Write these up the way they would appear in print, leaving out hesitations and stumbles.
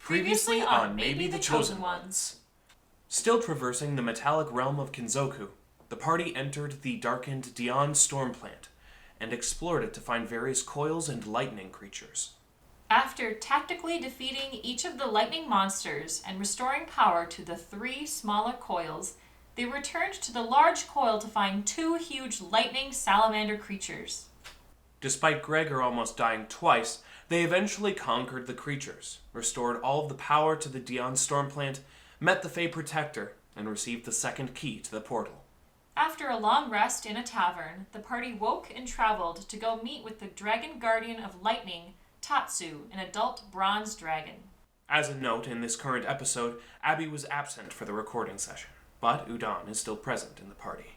Previously on Maybe the Chosen Ones. Still traversing the Metallic Realm of Kinzoku, the party entered the darkened Dion storm plant and explored it to find various coils and lightning creatures. After tactically defeating each of the lightning monsters and restoring power to the 3 smaller coils, they returned to the large coil to find 2 huge lightning salamander creatures. Despite Gregor almost dying twice, they eventually conquered the creatures, restored all of the power to the Dion storm plant, met the Fae Protector, and received the second key to the portal. After a long rest in a tavern, the party woke and traveled to go meet with the Dragon Guardian of Lightning, Tatsu, an adult bronze dragon. As a note, in this current episode, Abby was absent for the recording session, but Udon is still present in the party.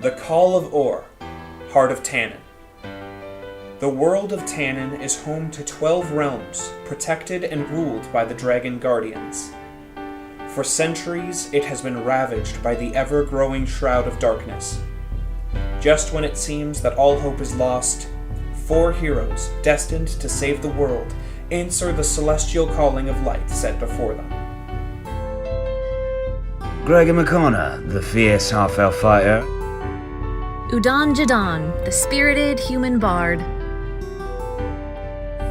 The Call of Or, Heart of Tannin. The world of Tannin is home to 12 realms, protected and ruled by the Dragon Guardians. For centuries, it has been ravaged by the ever-growing Shroud of Darkness. Just when it seems that all hope is lost, 4 heroes, destined to save the world, answer the celestial calling of light set before them. Gregor McConnor, the fierce half-elf fighter. Udon Jadon, the spirited human bard.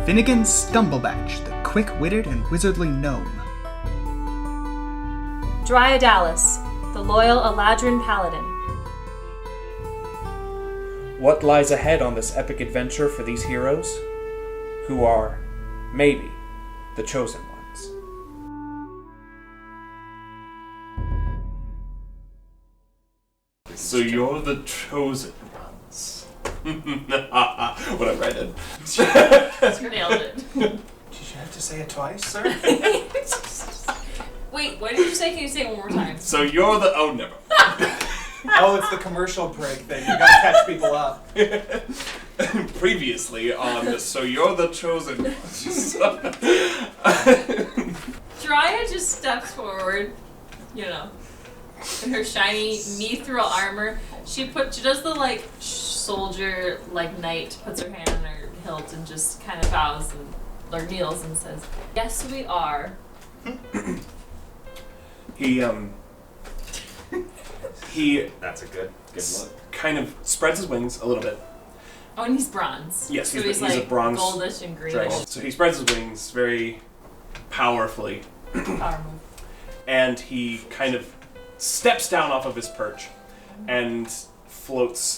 Finnegan Stumblebatch, the quick-witted and wizardly gnome. Dryodalis, the loyal Eladrin paladin. What lies ahead on this epic adventure for these heroes? Who are, maybe, the chosen ones. So you're the chosen ones. What I read it. Nailed it. Did you have to say it twice, sir? Wait, what did you say? Can you say it one more time? So you're the... Oh, never. Oh, it's the commercial break thing. You gotta catch people up. Previously on So You're the Chosen Ones. Drya just steps forward, in her shiny mithril armor. She does the soldier knight, puts her hand on her hilt and just kind of bows or kneels and says, "Yes, we are." He That's a good look. kind of spreads his wings a little bit. Oh, and he's bronze. Yes, so he's a bronze goldish and greenish. dragon. So he spreads his wings very powerfully. Power move. And he kind of steps down off of his perch and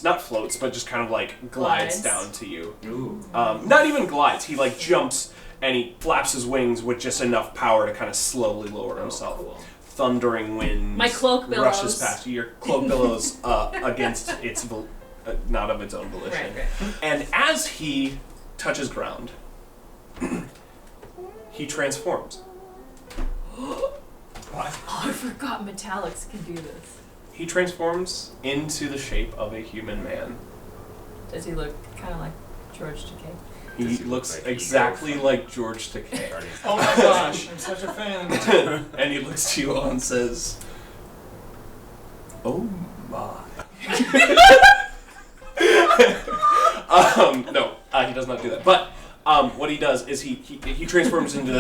not floats, but just kind of glides down to you. Ooh. Not even glides, he jumps and he flaps his wings with just enough power to kind of slowly lower himself. Cool. Thundering winds. My cloak billows. Rushes past you. Your cloak billows against its, not of its own volition. Right. And as he touches ground, he transforms. What? Oh, I forgot metallics can do this. He transforms into the shape of a human man. Does he look kind of like George Takei? He looks exactly like George Takei. Oh my gosh, I'm such a fan. And he looks to you all and says, "Oh my." No, he does not do that. But what he does is he transforms into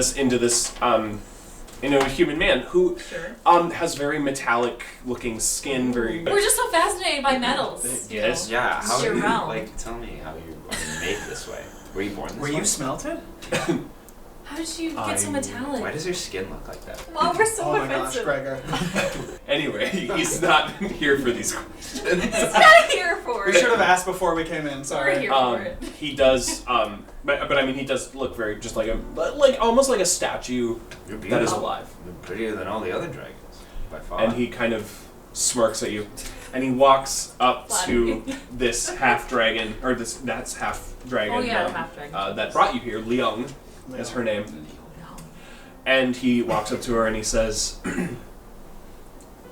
a human man who has very metallic looking skin, very. We're just so fascinated by metals. Yes. Yeah, how Year are you, round. tell me how you are made this way. Were you born this way? Were you smelted? How did you get so metallic? Why does your skin look like that? Well, we're so Oh my gosh, offensive. Gregor. Anyway, he's not here for these questions. It's not here for We it. should have asked before we came in, We're sorry. here for it. He does, but I mean, he does look very just almost like a statue You're beautiful. that is alive. You're prettier than all the other dragons, by far. And he kind of smirks at you, and he walks up to this half dragon, or that's half dragon. Oh yeah, half dragon. That brought you here, Leung, is her name. And he walks up to her and he says,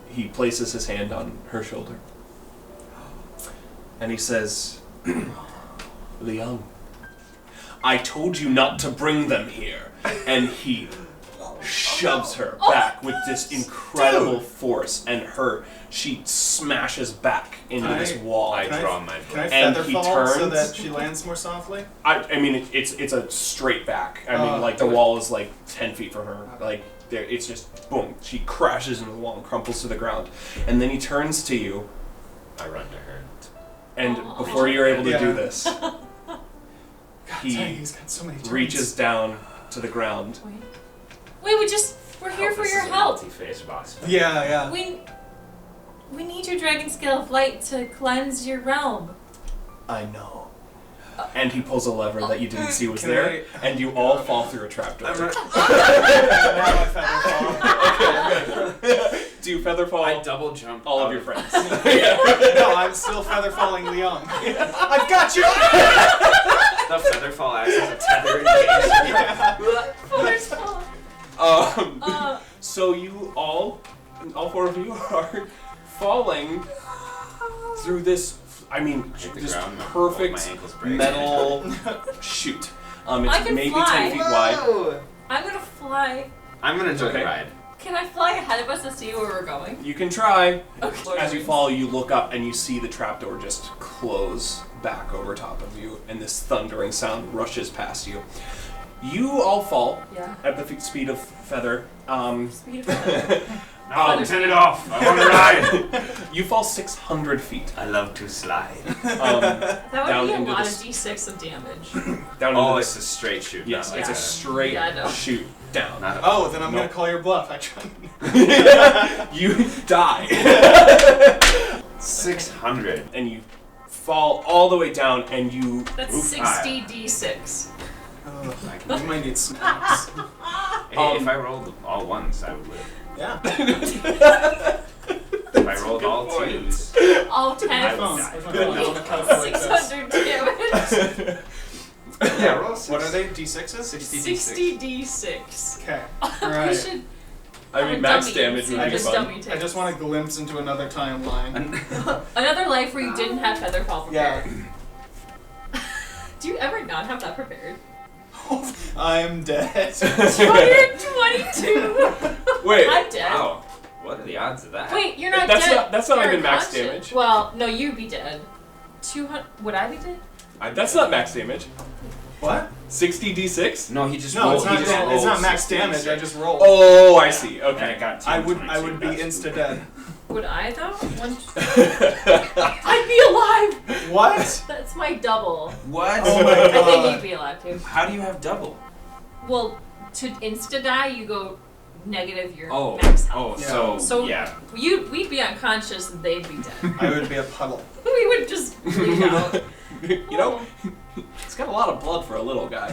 he places his hand on her shoulder, and he says, "Leung, I told you not to bring them here." And he shoves her back with this incredible force, and she smashes back into this wall. I draw my Can I book. And feather he fall so turns- that she lands more softly? I mean, it's a straight back. I mean, like the wall is like 10 feet from her. Like it's just boom. She crashes into the wall and crumples to the ground. And then he turns to you, I run to her. and before you're able to do this, Dang, he he's got so many turns. reaches down to the ground. Wait, we're here for your help. Multi-phase boss fight. Yeah. We need your dragon scale of light to cleanse your realm. I know. And he pulls a lever that you didn't see was Can there, and you all fall through a trapdoor. Now I feather fall. Do you feather fall I double jump all of out your friends? No, I'm still feather falling Leon. I've got you! The feather fall acts as a tether engagement. Feathers fall. So you all four of you are falling through this, I mean, Hit the this ground, my perfect ankles break. metal chute. I It's can maybe fly. 10 feet wide. I'm gonna fly. I'm gonna join Okay. the ride. Can I fly ahead of us to see where we're going? You can try. Okay. As you fall, you look up and you see the trapdoor just close back over top of you, and this thundering sound rushes past you. You all fall Yeah. at the speed of feather. Speed of feather. No, turn it off. I want to ride. You fall 600 feet. I love to slide. That Down would be a into lot this- of d6 of damage. Down Oh, into it's this. a straight shoot. Yes, not it's like a straight Yeah, I know. shoot down. Not a, Oh, then I'm Nope. gonna call your bluff. I tried. You die. 600. And you fall all the way down, and you. That's Oof, 60 d6. We might need snacks. Hey, if I rolled all ones, I would live. Yeah. If I rolled all twos, All I 10. would die. 600 damage. Yeah, roll 6. What are they? D6s? 60 d6. Okay. We Alright. should. I mean, max damage would be just fun. dummy I takes. just want to glimpse into another timeline. Another life where you didn't have Featherfall Yeah. prepared. Do you ever not have that prepared? I'm dead. 222! Wait. I'm dead. Wow. What are the odds of that? Wait, you're not That's dead. that's not You're even max unconscious. damage. Well, no, you'd be dead. 200. Would I be dead? That's not max damage. What? 60 d6? No, he just No, rolled. it's not. he just It's rolled not max 16, damage. I just rolled. Oh, I see. And Okay. it got I would 222, be that's insta dead. Would I though? I'd be alive. What? That's my double. What? Oh my I think god. you'd be alive too. How do you have double? Well, to insta die, you go negative your Oh, max health. oh, So yeah. we'd be unconscious and they'd be dead. I would be a puddle. We would just bleed out. You know, it's got a lot of blood for a little guy.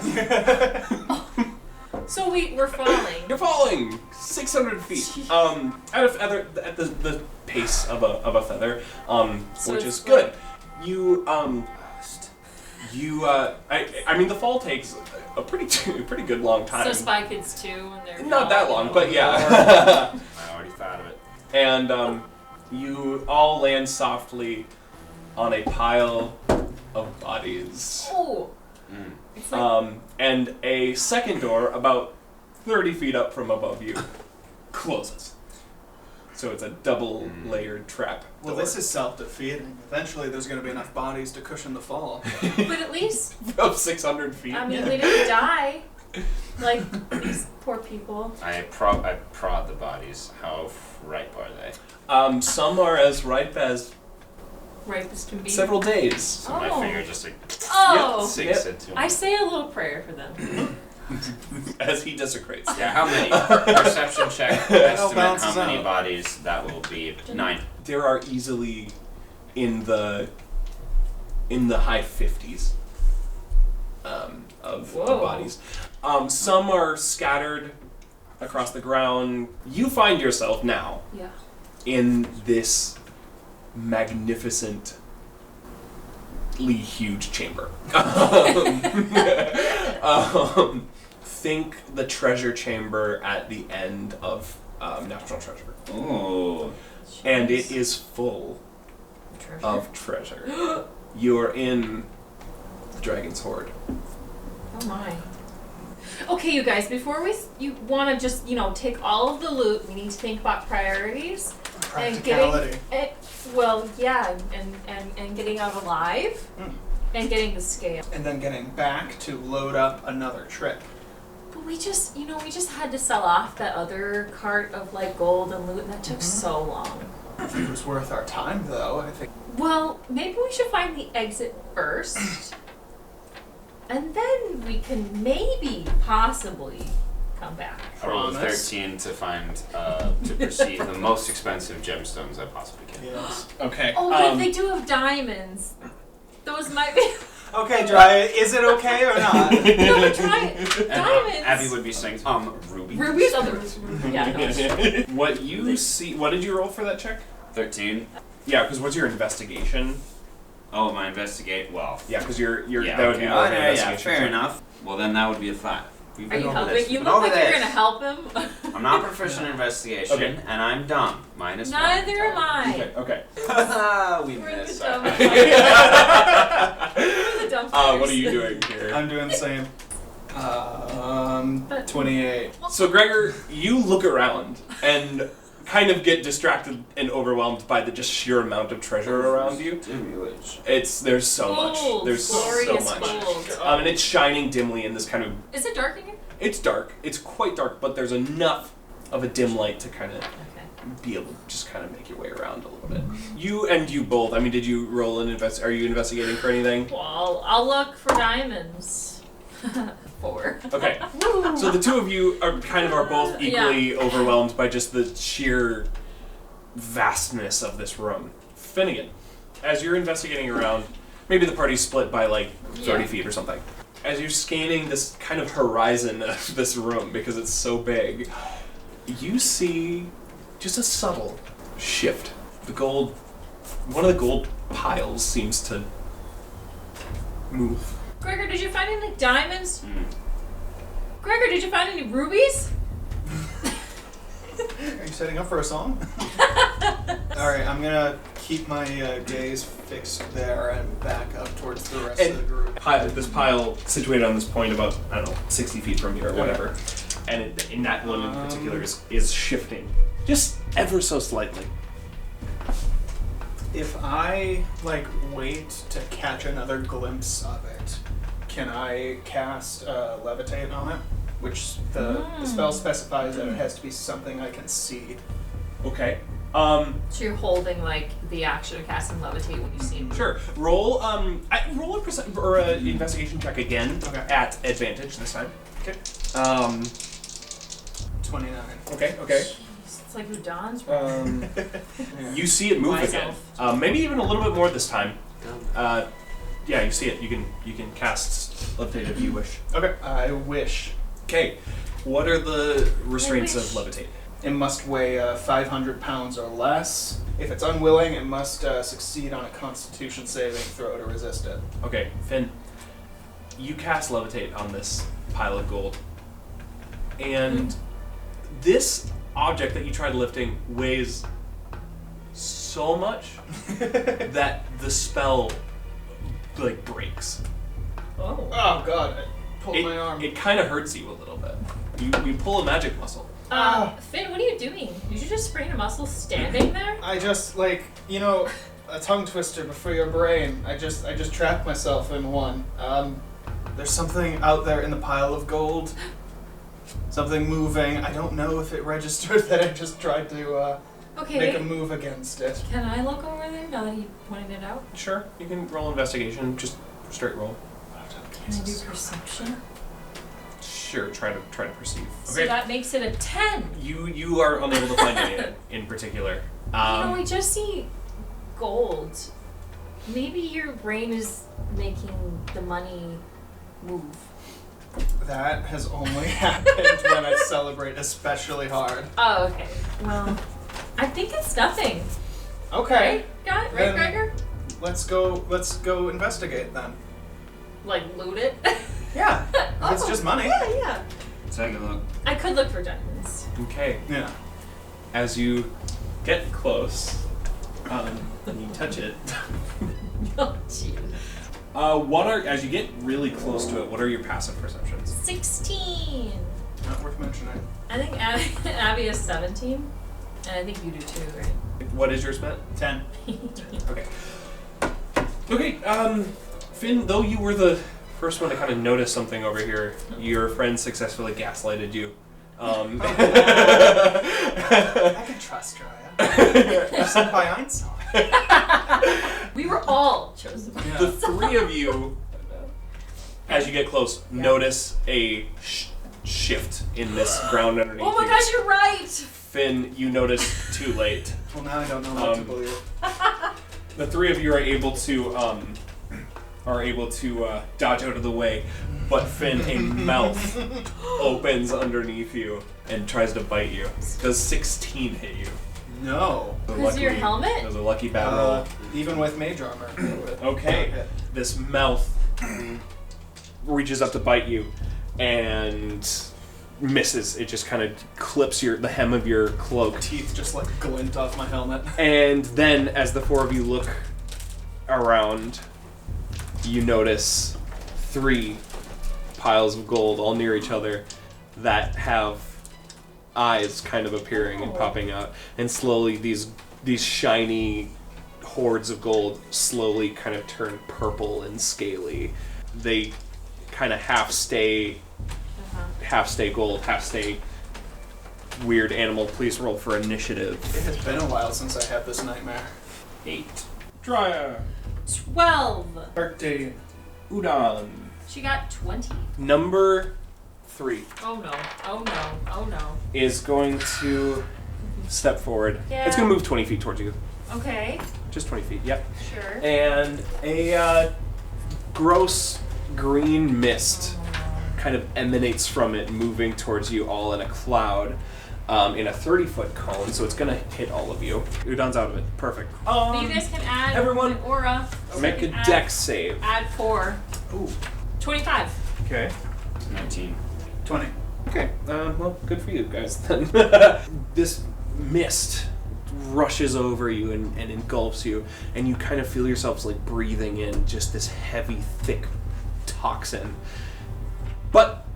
So we're falling. You're falling 600 feet. At the pace of a feather, So which it's is good. You I mean the fall takes a pretty good long time. So Spy Kids 2 when they're Not that long, but yeah. I already thought of it. And you all land softly on a pile of bodies. Oh. It's like And a second door, about 30 feet up from above you, closes. So it's a double layered trap. Well, door. this is self-defeating. Eventually, there's going to be enough bodies to cushion the fall. but at least of 600 feet. I mean we didn't die. Like these poor people. I prod the bodies. How ripe are they? Some are as ripe as Ripe as can be. several days. So my Oh. finger just like Oh. sinks into them. I say a little prayer for them. As he desecrates. Yeah, how many? Perception check. Estimate balances how many out. bodies that will be. 9. There are easily in the high 50s of Whoa. bodies. Some are scattered across the ground. You find yourself now Yeah. in this magnificently huge chamber. Think the treasure chamber at the end of National Treasure. Oh. And it is full Treasure. of treasure. You're in the Dragon's Hoard. Oh my. Okay, you guys, before you want to just, take all of the loot, we need to think about priorities. Practicality. And getting out alive. And getting the scale. And then getting back to load up another trip. But we just had to sell off that other cart of, gold and loot, and that took so long. I think it was worth our time, though. I think. Well, maybe we should find the exit first. And then we can possibly come back. I rolled a Promise? 13 to find, to perceive the most expensive gemstones I possibly can. Yes. Okay. Oh, but if they do have diamonds, those might be. Okay, Dry, is it okay or not? No, but try it. And, Diamonds. Abby would be saying, rubies. Rubies? Oh, yeah, no. What you see? What did you roll for that check? 13. Yeah, because what's your investigation? Oh, my investigate. Well, Yeah, because you're yeah, that would be okay. more of an Yeah, investigation fair check. enough. Well, then that would be a 5. We've Are been you over helping? this. You We've look been over like you're this. gonna help him. I'm not proficient in investigation, Okay. and I'm dumb. -1. Neither am I. Okay. We We're the missed. dumb. We're the dumb What are you doing here? I'm doing the same. 28. So Gregor, you look around and kind of get distracted and overwhelmed by the just sheer amount of treasure around you. There's so much. Gold, There's so glorious much. gold. And it's shining dimly in this kind of. Is it dark in here? It's dark. It's quite dark, but there's enough of a dim light to kind of Okay. be able to just kind of make your way around a little bit. You both. I mean, did you roll an invest? Are you investigating for anything? Well, I'll look for diamonds. 4. Okay. So the two of you are both equally overwhelmed by just the sheer vastness of this room. Finnegan, as you're investigating around, maybe the party's split by 30 feet or something. As you're scanning this kind of horizon of this room, because it's so big, you see just a subtle shift. One of the gold piles seems to move. Gregor, did you find any diamonds? Gregor, did you find any rubies? Are you setting up for a song? Alright, I'm gonna keep my gaze fixed there and back up towards the rest of the group. This pile situated on this point about, 60 feet from you or whatever. And in that one in particular is shifting. Just ever so slightly. If I, wait to catch another glimpse of it, can I cast Levitate on it? Which the spell specifies that it has to be something I can see. Okay. So you're holding the action of casting levitate when you see it. Sure. Roll an investigation check again at advantage this time. Okay. 29. Okay. Jeez, it's like Udon's room. You see it move Wise again. elf. Maybe even a little bit more this time. Yeah, you see it. You can cast levitate if you wish. Okay. I wish. Okay. What are the restraints of wish. levitate? It must weigh 500 pounds or less. If it's unwilling, it must succeed on a Constitution saving throw to resist it. Okay, Finn. You cast levitate on this pile of gold, and this object that you tried lifting weighs so much that the spell breaks. Oh. Oh god! I pulled my arm. It kind of hurts you a little bit. You pull a magic muscle. Finn, what are you doing? Did you just sprain a muscle standing there? I just a tongue twister before your brain. I just trapped myself in one. There's something out there in the pile of gold. Something moving. I don't know if it registered that I just tried to Okay. make a move against it. Can I look over there now that he pointed it out? Sure, you can roll investigation. Just straight roll. Can I do perception? Sure, try to perceive. So that makes it a 10. You are unable to find any in particular. I just see gold. Maybe your brain is making the money move. That has only happened when I celebrate especially hard. Oh, okay. Well, I think it's nothing. Okay. Right, Then- Gregor? Let's go investigate then. Loot it? Yeah. If it's just money. Yeah. Take a look. I could look for diamonds. Okay. Yeah. As you get close, and you touch it, Oh, jeez. As you get really close to it, what are your passive perceptions? 16. Not worth mentioning. I think Abby is 17. And I think you do too, right? What is yours, Matt? 10. Okay. Okay, Finn, though you were the first one to kind of notice something over here, your friend successfully gaslighted you. I can trust Raya. Sent by Einstein. We were all chosen by The three of you, as you get close, notice a shift in this ground underneath Oh my you. gosh, you're right! Finn, you notice too late. Well, now I don't know what to believe. The three of you are able to dodge out of the way, but Finn, a mouth opens underneath you and tries to bite you. Does 16 hit you? No. Because your helmet? It was a lucky bad roll. Even with mage armor. Okay. This mouth reaches up to bite you and misses. It just kind of clips the hem of your cloak. Teeth just like glint off my helmet. And then, as the four of you look around, you notice 3 piles of gold all near each other that have eyes kind of appearing and popping out, and slowly these shiny hordes of gold slowly kind of turn purple and scaly. They kind of half stay gold, half stay weird animal. Please roll for initiative. It has been a while since I had this nightmare. 8. Drya. 12. 13. Udon. She got 20. Number 3 Oh no. Oh no. Oh no. is going to step forward. Yeah. It's going to move 20 feet towards you. Okay. Just 20 feet, yep. Sure. And a gross green mist kind of emanates from it, moving towards you all in a cloud, in a 30-foot cone, so it's going to hit all of you. Udon's out of it. Perfect. But you guys can add everyone, an aura. make a dex save. Add 4. Ooh. 25. Okay. 19. 20. Okay. Well, good for you guys then. This mist rushes over you and engulfs you, and you kind of feel yourselves like breathing in just this heavy, thick toxin. But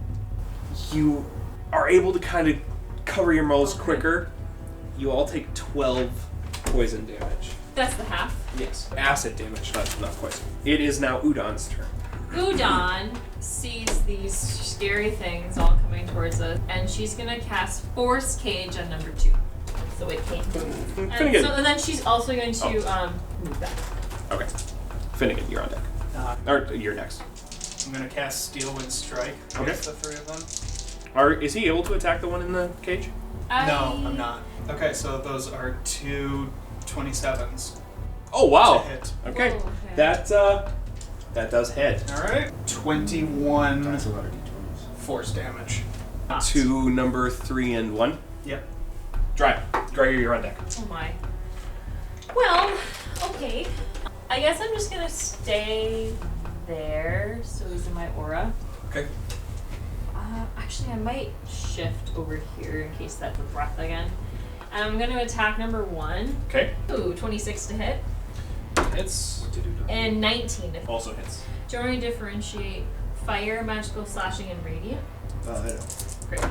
you are able to kind of cover your mouths quicker. You all take 12 poison damage. That's the half. Yes. Acid damage, not poison. It is now Udon's turn. Udon sees these scary things all coming towards us, and she's gonna cast Force Cage on number 2. That's the way it came. Finnegan. And then she's also going to move back. Okay. Finnegan, you're on deck. Or you're next. I'm gonna cast Steel Wind Strike against the 3 of them. Is he able to attack the one in the cage? No, I'm not. Okay, so those are 2 27s. Oh wow! To hit. Okay. Whoa, okay. That does hit. Alright. 21 That's a lot of d20s. force damage. To number 3 and 1. Yep. Dryer, you're on deck. Oh my. Well, okay. I guess I'm just gonna stay there, so he's in my aura. Okay. Actually, I might shift over here in case that's a breath again. And I'm gonna attack number 1. Okay. Ooh, 26 to hit. Hits. And 19 to hit. Also hits. Do you want me to differentiate fire, magical, slashing, and radiant? I don't. Great.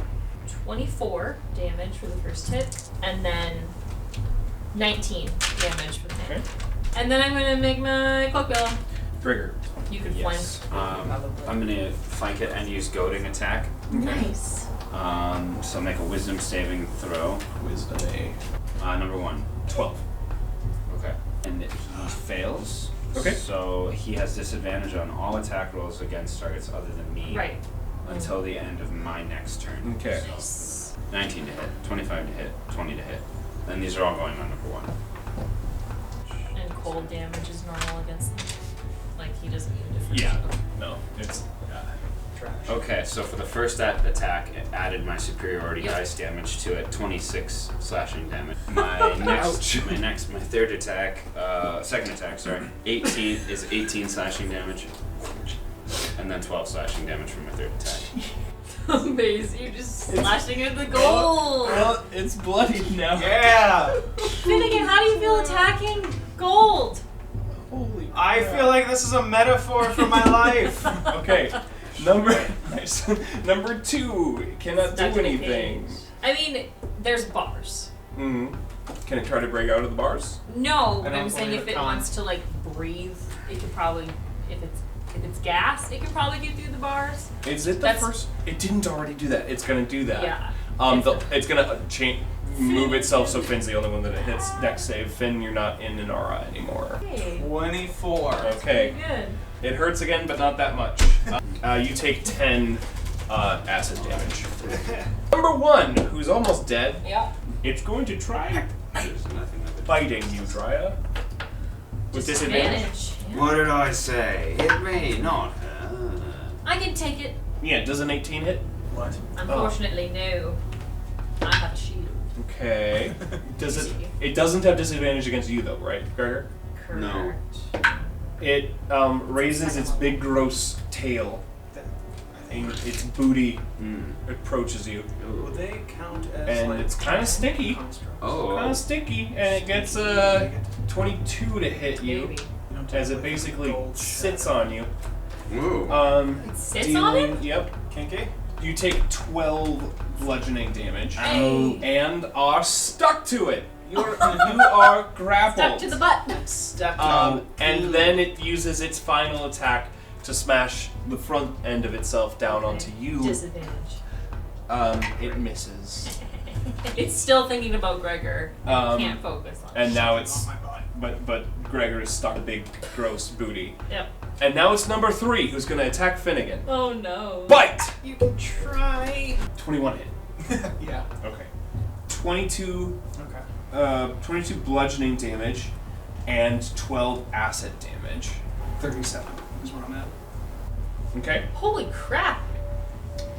24 damage for the first hit, and then 19 damage for the hit. Okay. And then I'm gonna make my cloak bill. Trigger. You can Yes. I'm gonna flank it and use goading attack. Nice. So make a wisdom saving throw. Wisdom A. Number 1. 12. Okay. And he fails. Okay. So he has disadvantage on all attack rolls against targets other than me. Right. Until the end of my next turn. Okay. So 19 to hit, 25 to hit, 20 to hit. Then these are all going on number 1. And cold damage is normal against them. Like he doesn't need a difference. Yeah. Okay. No, it's Trash. Okay, so for the first attack, it added my superiority Yep. dice damage to it, 26 slashing damage. My third attack, second attack, sorry, 18 is 18 slashing damage, and then 12 slashing damage for my third attack. Amazing. You're just slashing at the gold. Well, it's bloodied now. Yeah! Finnegan, how do you feel attacking gold? Holy I feel like this is a metaphor for my life. Okay. Number 2 cannot Stuck do in a anything. cage. I mean, there's bars. Mm-hmm. Can it try to break out of the bars? No, but don't I'm saying believe if it it can. wants to like breathe, it could probably, if it's gas, it could probably get through the bars. Is it the That's- first? It didn't already do that. It's gonna do that. Yeah. It's gonna move itself so Finn's the only one that it hits. Dex save. Finn, you're not in an aura anymore. Hey, 24. Okay. good. It hurts again, but not that much. You take 10 acid damage. Number 1, who's almost dead. Yeah. It's going to try There's nothing of it. biting you, Dryad. With disadvantage. Yeah. What did I say? It may not hurt. I can take it. Yeah, does an 18 hit? What? Unfortunately, no. I have a shield. Okay. Does it? It doesn't have disadvantage against you though, right, Gregor? Correct. No. It raises its big gross tail. And its booty approaches you. Will they count as And like it's kinda sticky. constructs? Oh. Kind of sticky, and it gets 22 to hit you Maybe. You don't as take, it like, basically gold sits shit. on you. Ooh. It sits on dealing- him? Yep. Kinky? You take 12 bludgeoning damage Hey. and are stuck to it. You are grappled. Stuck to the butt. Stuck And then it uses its final attack to smash the front end of itself down onto you. Disadvantage. It misses. It's still thinking about Gregor. Can't focus on it. And now it's but Gregor is stuck a big gross booty. Yep. And now it's number 3 who's gonna attack Finnegan. Oh no. Bite! You can try. 21 hit. Yeah. Okay. 22 Okay. 22 bludgeoning damage and 12 acid damage. 37 is where I'm at. Okay? Holy crap.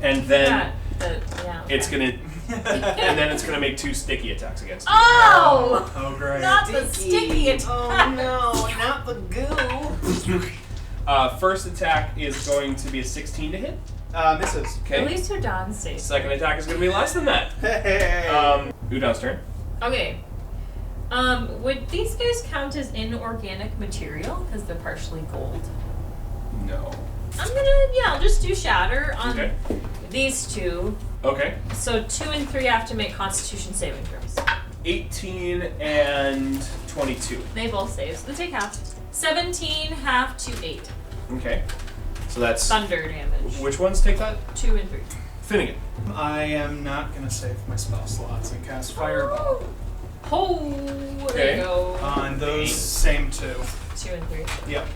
And then Yeah. it's gonna and then it's gonna make 2 sticky attacks against you. Oh! Oh, great. Not the sticky attack. Oh, no, not the goo. First attack is going to be a 16 to hit. Misses. Okay. At least Udon stays. Second attack is gonna be less than that. Hey. Udon's turn. Okay. Would these guys count as inorganic material because they're partially gold? No. I'll just do shatter on Okay. these two. Okay. So 2 and 3 have to make Constitution saving throws. 18 and 22. They both save, so they take half. 17 half to 8. Okay. So that's Thunder damage. which ones take that? 2 and 3. Finnegan. I am not going to save my spell slots and cast Fireball Oh, there Okay. you go. on those same 2. 2 and 3. Yep.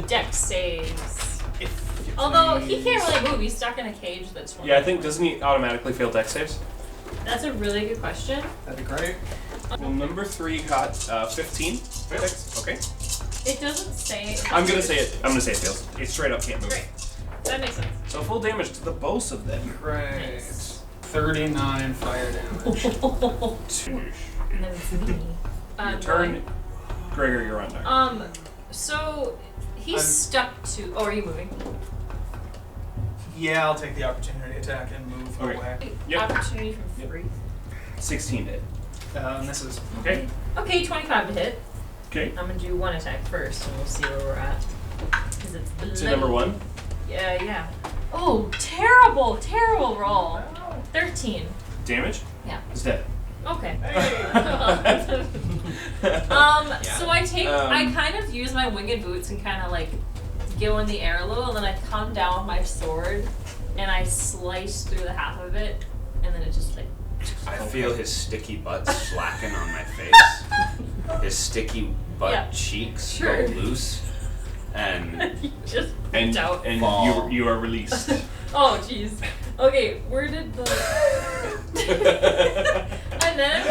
Dex saves. If you Although he please. can't really move, he's stuck in a cage that's 20. Yeah, I think doesn't he automatically fail dex saves? That's a really good question. That'd be great. Well, number 3 got 15. Dex. Okay. It doesn't say. I'm gonna say it. I'm gonna say it fails. It straight up can't move. Great. That makes sense. So full damage to the both of them. Great. Nice. 39 fire damage. And then it's me. Your turn. Gregor, you're on there. So he's I'm- stuck to. Oh, are you moving? Yeah, I'll take the opportunity attack and move Okay. away. Yep. Opportunity from Yep. free. 16 hit. Misses. Okay. Okay, 25 to hit. Okay. I'm gonna do 1 attack first, and we'll see where we're at. Because it's bloody. So number 1. Yeah. Oh, terrible roll. 13. Damage. Yeah. Is dead. Okay. So I kind of use my winged boots and kind of like go in the air a little, and then I come down with my sword and I slice through the half of it, and then it just like. I feel his sticky butt slacking on my face. His sticky butt Yeah. cheeks Sure. go loose, and just And out. Fall. you are released. Oh jeez. Okay, where did the and then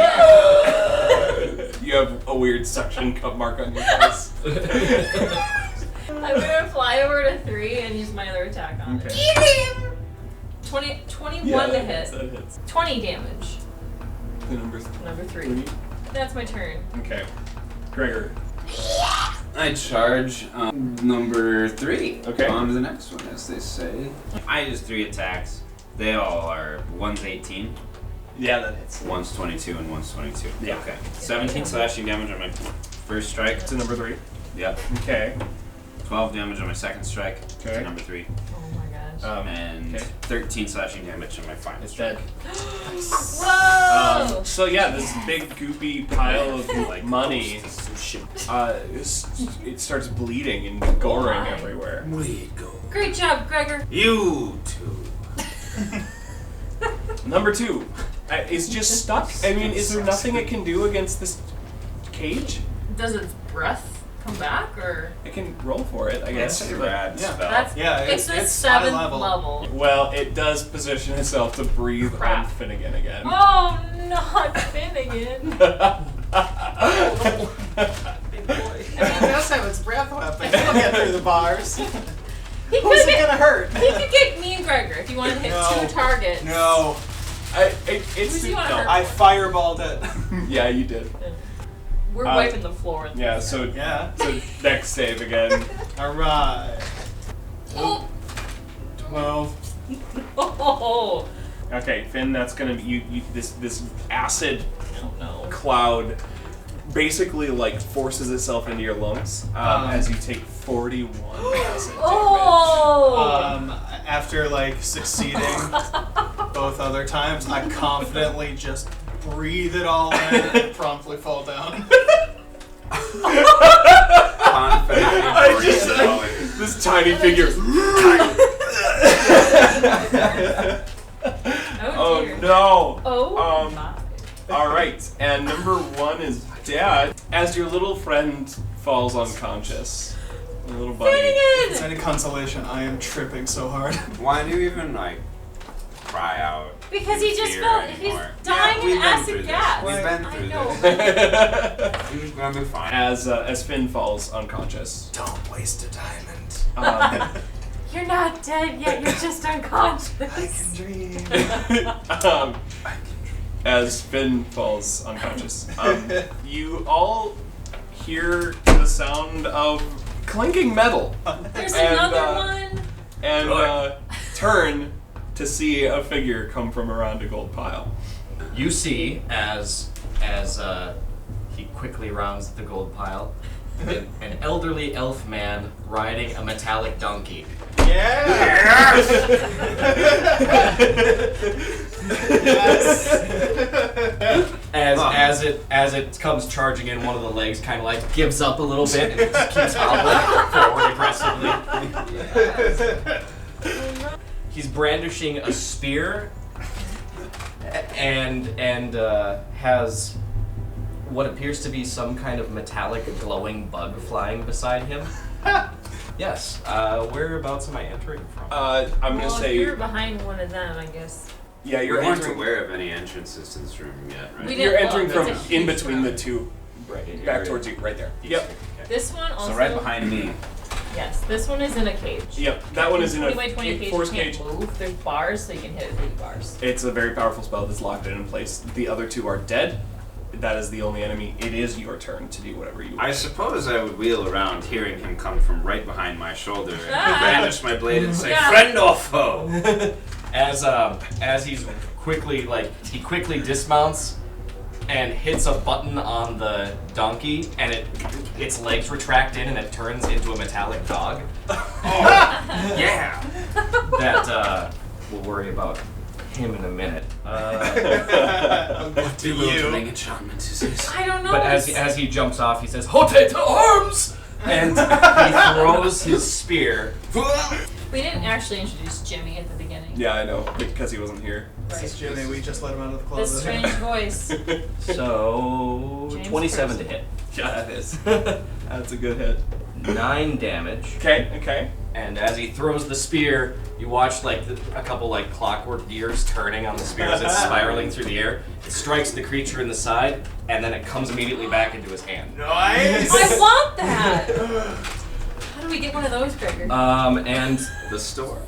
You have a weird suction cup mark on your face. I'm gonna fly over to 3 and use my other attack on it. Okay. 21 to hit. That hits. 20 damage. The number Number 3. 3. That's my turn. Okay. Gregor. I charge number 3. Okay. On to the next one, as they say. I use 3 attacks. They all are. One's 18, Yeah, that hits. one's 22, and one's 22. Yeah. Okay. 17 slashing damage on my first strike. To number 3. Yep. Okay. 12 damage on my second strike. Okay. To number 3. Oh my gosh. And okay. 13 slashing damage on my final It's strike. dead. Whoa! So yeah, this big goopy pile of Like money, some shit. it starts bleeding and goring Why? everywhere. Great job, Gregor. You two. Number 2 is just stuck. I mean, is there nothing it can do against this cage? Does its breath come back, or It can roll for it, I guess. That's a but- rad yeah. spell. that's Yeah, it's the it's high 7th level. level. Well, it does position itself to breathe Crap. on Finnegan again. Oh, not Finnegan. That's how its breath weapon. He'll get through the bars. He Who's could it get, gonna hurt? he could get me and Gregor if you wanted to hit No. 2 targets. No. It's Who's he wanna hurt? I fireballed it. Yeah, you did. We're wiping the floor. with Yeah, this. so Yeah. next save again. Alright. Oh. 12. Oh. Okay, Finn, that's gonna be you this acid Oh no. cloud basically like forces itself into your lungs as you take 41 acid damage. Oh. After like succeeding both other times, I confidently just breathe it all in and promptly fall down. Confidently falling. This tiny figure. Oh Oh dear. no! Oh Um, my. Alright, and number 1 is dead as your little friend falls unconscious. Your little buddy. If it's Finnegan! any consolation, I am tripping so hard. Why do you even like cry out? Because he just fear felt he's anymore? dying we've in been acid through gas. This. We've been I through know. this. He was gonna be fine. As Finn falls unconscious. Don't waste a diamond. You're not dead yet. You're just unconscious. I can dream. As Finn falls unconscious, you all hear the sound of clinking metal There's And, another one. and turn to see a figure come from around a gold pile. You see, as he quickly rounds the gold pile, an elderly elf man riding a metallic donkey. Yeah! As it comes charging in, one of the legs kind of like gives up a little bit and it just keeps hobbling forward aggressively. He's brandishing a spear and has what appears to be some kind of metallic glowing bug flying beside him. Yes. Whereabouts am I entering from? I'm gonna Well, say, if you're behind one of them, I guess. yeah, We you're weren't entering. aware of any entrances to this room yet, right? We You're didn't entering look. from It's a in huge between room. the two, Right in back here. towards you, right there. These Yep, two, okay. This one also. So right behind me. Yes, this one is in a cage. yep. That one is in 20 by 20 a cage. force You can't cage. move. There's bars, so you can hit it through the bars. It's a very powerful spell that's locked it in place. The other two are dead. That is the only enemy. It is your turn to do whatever you want. I suppose I would wheel around, hearing him come from right behind my shoulder, and Ah. brandish my blade and say, Yeah. "Friend or foe?" As he's he quickly dismounts and hits a button on the donkey, and its legs retract in, and it turns into a metallic dog. Yeah. That we'll worry about him in a minute. What do Bewildering you? enchantment is this. I don't know. But as he jumps off, he says, "Hote to arms!" And he throws his spear. We didn't actually introduce Jimmy at the beginning. Yeah, I know, because he wasn't here. This is Jimmy, we just let him out of the This closet. strange voice. So James 27 to Person. hit. Yeah, that is. That's a good hit. 9 damage. Okay. And as he throws the spear, you watch like a couple like clockwork gears turning on the spear as it's spiraling through the air. It strikes the creature in the side, and then it comes immediately back into his hand. Nice! I want that. How do we get one of those, Gregor? And The store.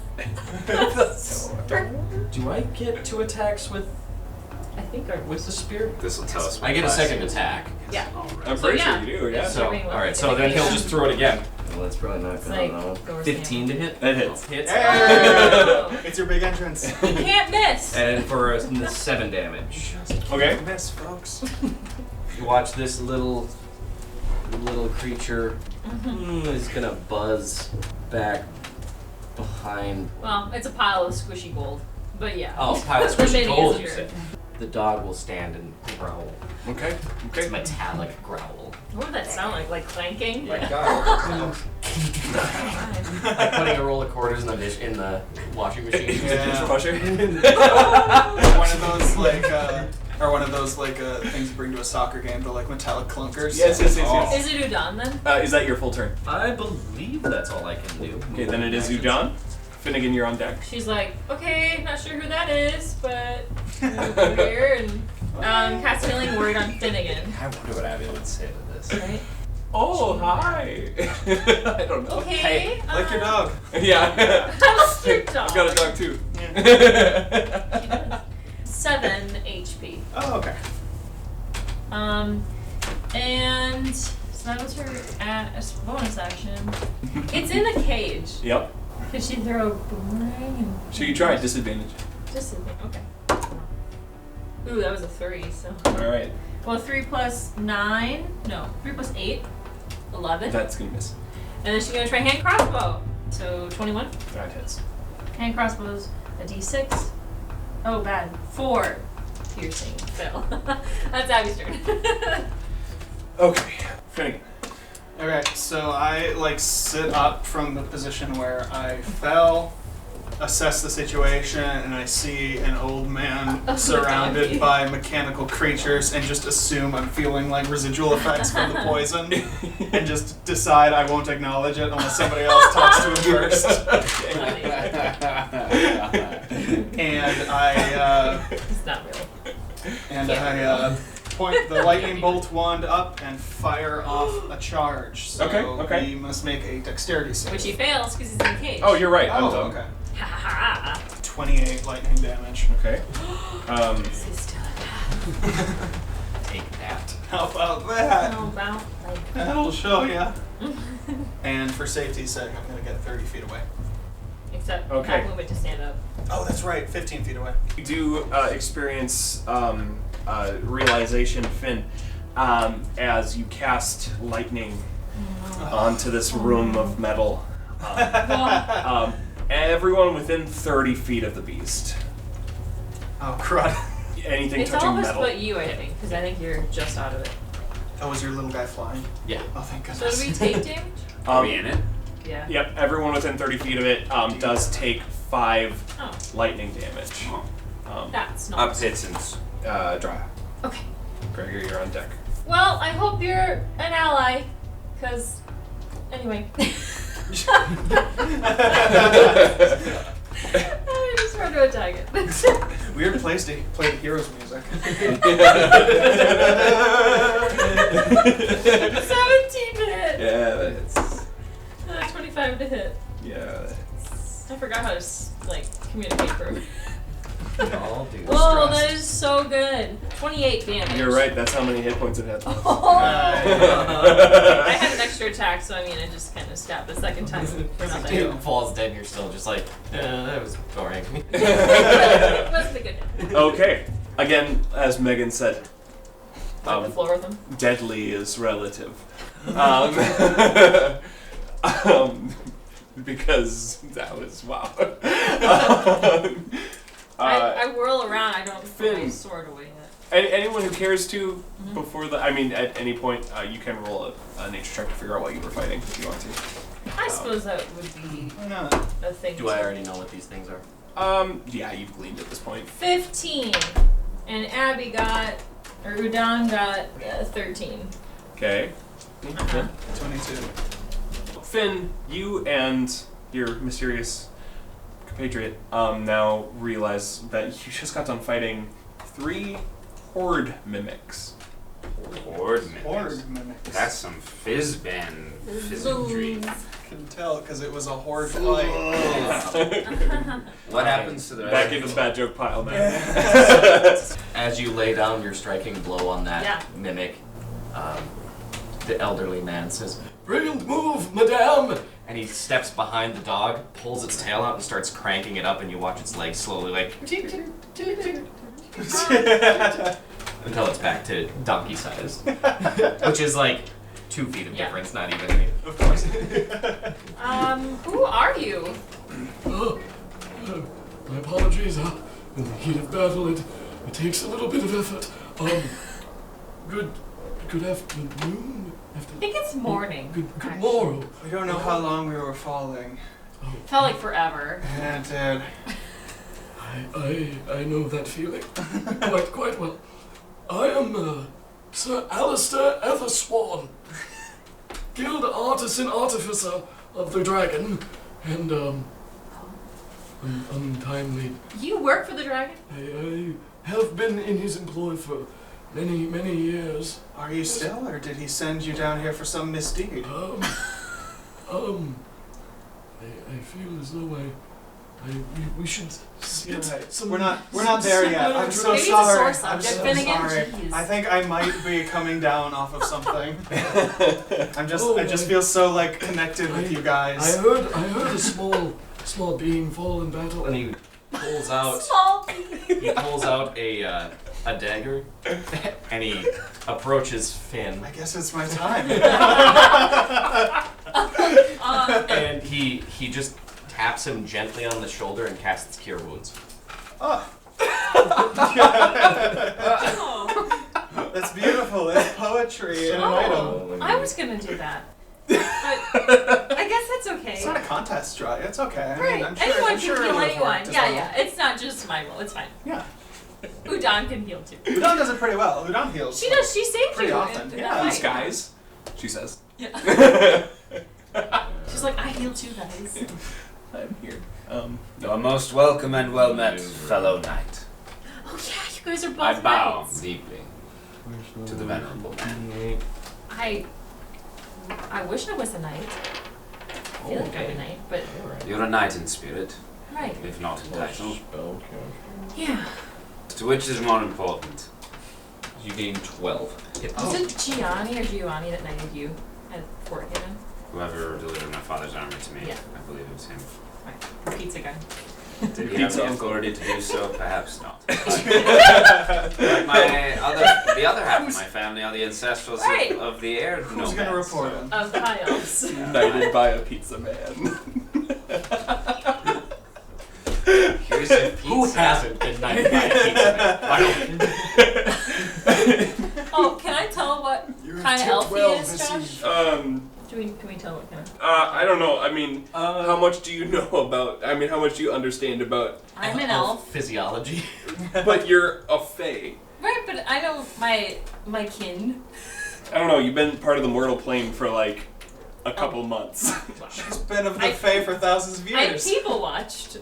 do I get 2 attacks with I think the spear? This will tell us. I get a class second it is. attack. Yeah. I'm So, pretty yeah. sure you do, yeah. So, Jimmy, all right. if So it then goes- he'll just throw it again. Well, that's probably not It's gonna like know. Door's 15 to hit. That hits. Hits. Oh. It's your big entrance. You can't miss. And for 7 damage. Okay. Miss, folks. You watch this little creature He's gonna buzz back behind. Well, it's a pile of squishy gold. But yeah. Oh, pile of The squishy mini gold, is you yours. said. The dog will stand and growl. Okay. It's Okay. a metallic growl. What would that sound like? Like clanking? Yeah. God. Like putting a roll of quarters in the washing machine. Yeah. Dishwasher. One of those like, or one of those like things you bring to a soccer game, the like metallic clunkers. Yes. Is it udon then? Is that your full turn? I believe that's all I can do. Okay, then it is Udon. Finnegan, you're on deck. She's like, okay, not sure who that is, but I'm here and cast Healing Word on Finnegan. I wonder what Abby would say to this. Right? Oh, hi. I don't know. Okay. Hey, Like your dog. Yeah. How's your dog? I've got a dog too. She does. 7 HP. Oh, okay. And so that was her bonus action. It's in a cage. Yep. Could she throw a boomerang and So you try disadvantage. just okay. Ooh, that was a 3, so. All right. Well, 3 plus 9. No, 3 plus 8. 11. That's gonna miss. And then she's gonna try hand crossbow. So 21. That hits. Hand crossbows a d6. Oh, bad. 4 piercing. Fail. That's Abby's turn. Okay. Finnegan. Okay, so I like sit up from the position where I fell, assess the situation, and I see an old man surrounded by mechanical creatures and just assume I'm feeling like residual effects from the poison and just decide I won't acknowledge it unless somebody else talks to him first. And I It's not real. point the lightning bolt wand up and fire off a charge. So Okay. he must make a dexterity save. Which he fails because he's in a cage. Oh, you're right. I'm Oh, dumb. okay. Ha ha ha. 28 lightning damage. Okay. This is still Take that. How about that? How about like That'll show ya. And for safety's sake, I'm gonna get 30 feet away. except Okay. not move it to stand up. Oh, that's right, 15 feet away. You do experience realization, Finn, as you cast lightning onto this room of metal. Everyone within 30 feet of the beast. Oh, crud. Anything It's touching all of us metal. but you, I think, because I think you're just out of it. Oh, was your little guy flying? Yeah. Oh, thank So goodness. do we take damage? Are we in it? Yeah. Yep, everyone within 30 feet of it does take 5 Oh, lightning damage. that's not. Up hits and Dry. Okay. Gregor, you're on deck. Well, I hope you're an ally, because anyway. I just wanted to attack it. Weird place to play the hero's music. 17 to hit. Yeah, that hits. 25 to hit. Yeah, that hits. I forgot how to communicate for. I'll do Whoa, that is so good. 28 damage. You're right, that's how many hit points it had. Oh. I had an extra attack, so I mean, I just kind of stabbed the second time for nothing. Dude falls dead and you're still just like, that was boring. It wasn't a good hit. Okay, again, as Megan said, On the floor with him. deadly is relative. Because that was wow. I whirl around, I don't put my Finn. sword away yet. Anyone who cares to, before the, I mean, at any point, you can roll a nature check to figure out what you were fighting if you want to. I suppose that would be Why not? a thing. Do I already know what these things are? Yeah, you've gleaned at this point. 15. And Abby got, or Udon got 13. Okay. Uh-huh. 22. Finn, you and your mysterious compatriot now realize that you just got done fighting 3 horde mimics. Horde mimics. Horde mimics. That's some fizzbin fizzardry. I can tell because it was a horde fight. What happens to the Back into the bad joke pile now. As you lay down your striking blow on that Yeah. mimic, the elderly man says, "Brilliant move, madame!" And he steps behind the dog, pulls its tail out, and starts cranking it up, and you watch its legs slowly, like, until it's back to donkey size. Which is like 2 feet of Yeah. difference, not even. Of course. Who are you? My apologies. In the heat of battle, it takes a little bit of effort. Good afternoon. I think it's morning. Good actually. morrow. We don't know how long we were falling. Felt like forever. Yeah, it did. I know that feeling quite well. I am Sir Alistair Ethersworn, Guild Artisan Artificer of the Dragon, and untimely. You work for the dragon? I have been in his employ for many years. Are you still, or did he send you down here for some misdeed? I feel as though we should You're get right. some. We're not there yet. I'm so Maybe it's a sorry. sore I'm subject, so Finnegan. sorry. Jeez. I think I might be coming down off of something. I just I- feel so like connected with you guys. I heard a small being fall in battle, And he pulls out. Small. He pulls out a dagger, and he approaches Finn, I guess it's my time. and he just taps him gently on the shoulder and casts Cure Wounds. Oh. That's beautiful. It's poetry in an item. I was gonna do that. But I guess that's okay. It's not a contest, right? It's okay. I Right. mean, I'm sure, Anyone I'm sure can it heal would've anyone. worked as Yeah, well. yeah. It's not just my role. It's fine. Yeah. Udon can heal too. Udon does it pretty well. Udon heals. She does. She saved Pretty you often, in yeah. that These fight. guys, she says. Yeah. She's like, I heal too, guys. I'm here. You're most welcome and well met, fellow knight. Oh yeah, you guys are both I bow knights. deeply to the venerable man. I wish I was a knight. I feel like I'm a knight, but You're a knight in spirit, right. if not in title. Yeah. To which is more important? You gain 12 hit points. Was it Gianni or Giovanni that knighted you at Fort Haven? Whoever delivered my father's armor to me, Yeah. I believe it was him. Right. The pizza guy. Did he have Pizza the uncle. authority to do so? Perhaps not. But the other half of my family are the ancestrals Right. of the air Who's nomads. gonna report him? Of Kyle's. Knighted by a pizza man. Here's your pizza. Who hasn't been knighted by a pizza man? I don't. Oh, can I tell what kind of elf he is, Josh? Can we tell what kind of? I don't know. I mean, how much do you know about? I mean, how much do you understand about? I'm an Elf elf. Physiology. But you're a fae. Right, but I know my kin. I don't know. You've been part of the mortal plane for like a couple months. She's been of the Fae for thousands of I years. people watched.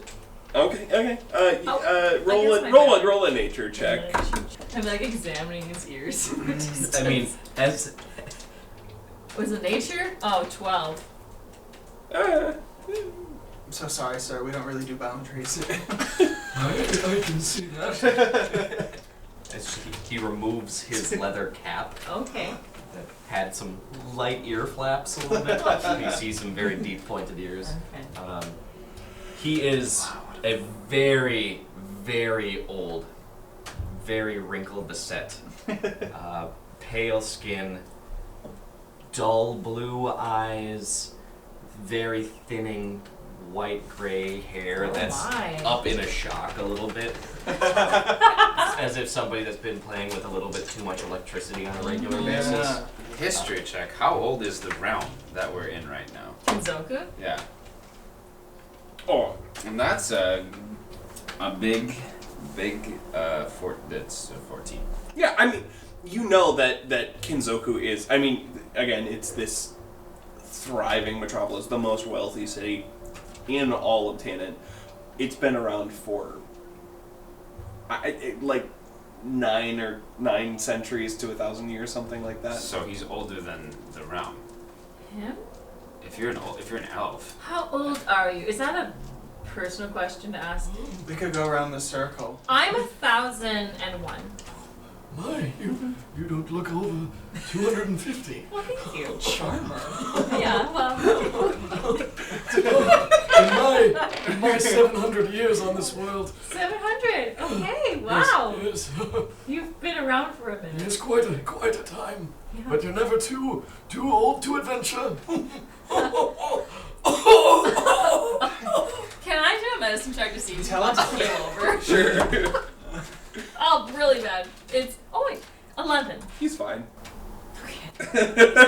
Okay. Okay. Oh, Roll I a guess my bad. roll a nature check. I'm like examining his ears. I mean, as Was it nature? Oh, 12. I'm so sorry, sir. We don't really do boundaries. I can see that. as he removes his leather cap Okay. that had some light ear flaps a little bit. You see some very deep pointed ears. Okay. He is a very, very old, very wrinkle beset, pale skin, dull blue eyes, very thinning white gray hair Oh that's my. up in a shock a little bit. As if somebody that's been playing with a little bit too much electricity on a regular basis. Yeah. History check. How old is the realm that we're in right now? Kinzoku? Yeah. Oh, And that's a big fort. That's 14. yeah. I mean, you know that Kinzoku is. I mean, again, it's this thriving metropolis, the most wealthy city in all of Tannen. It's been around for like 9 centuries to 1,000 years, something like that. So he's older than the realm. Him? If you're an elf, How old are you? Is that a personal question to ask? We could go around the circle. I'm 1,001. My, you don't look over 250. Well, thank you. Charmer. Yeah, well. In my 700 years on this world, 700. Oh hey, wow. Yes, You've been around for a minute. yes, quite a time. Yeah. But you're never too old to adventure. Can I do a medicine check to see if you want to heal over? Sure. Oh, really bad. It's 11. He's fine. Okay.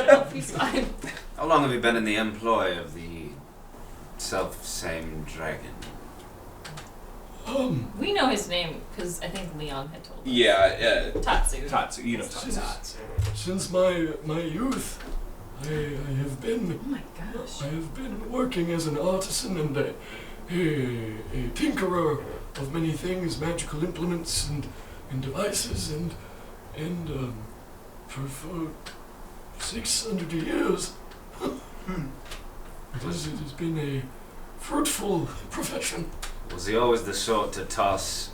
No, he's fine. How long have you been in the employ of the self-same dragon? We know his name because I think Leon had told us. Yeah, Tatsu. Tatsu, you know Tatsu. Since my youth, I have been Oh my gosh. I have been working as an artisan and a tinkerer of many things, magical implements and devices, and for 600 years, it has been a fruitful profession. Was he always the sort to toss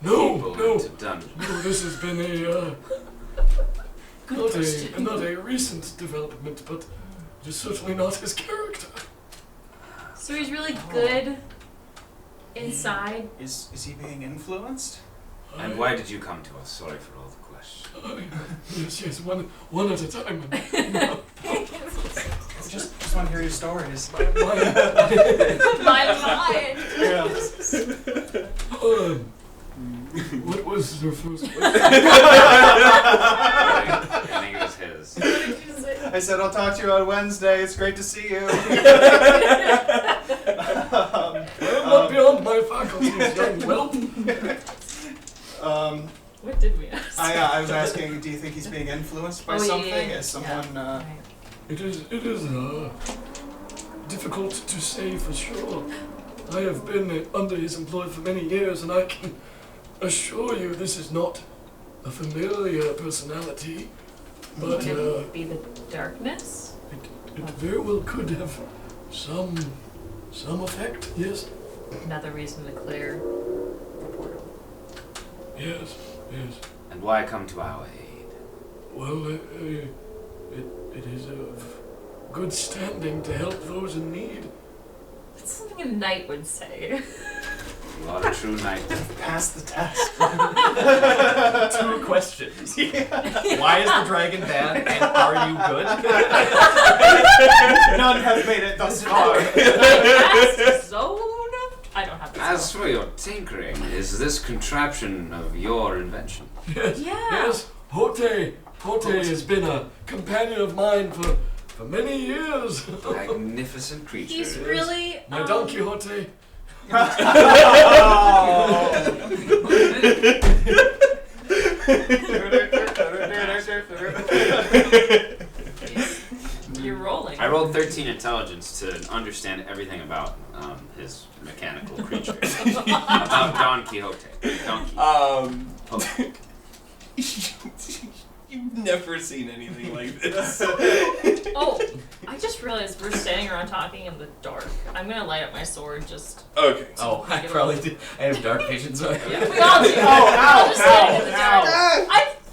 No, people no, into dungeons? no. This has been not a recent development, but it is certainly not his character. So he's really good inside. Is he being influenced? And why did you come to us? Sorry for all the questions. Yes, one at a time. Just want to hear your stories. My mind. Yeah. What was your first question? I think it was his. What did you say? I said I'll talk to you on Wednesday. It's great to see you. I'm not beyond my faculties, young whelp. What did we ask? I was asking, do you think he's being influenced by something? Is someone? Right. It is difficult to say for sure. I have been under his employ for many years, and I can assure you this is not a familiar personality. But Could it be the darkness? it very well could have some effect. Yes. Another reason to clear the portal. Yes. And why come to our aid? Well, it is of good standing to help those in need. That's something a knight would say. You are a true knight. Pass the test. 2 questions. Why is the dragon bad, and are you good? None have made it thus far. Last zone? I don't have this. As for your tinkering, is this contraption of your invention? Yes. Yeah. Yes. Hote has been a companion of mine for many years. Magnificent creature. He's really. My Don Quixote. You're rolling. I rolled 13 intelligence to understand everything about his mechanical creature. About Don Quixote. Donkey. You've never seen anything like this. Oh, I just realized we're standing around talking in the dark. I'm gonna light up my sword just. Okay. Oh, I probably did. I have dark vision, so Yeah, we all do. We're all just standing in the dark.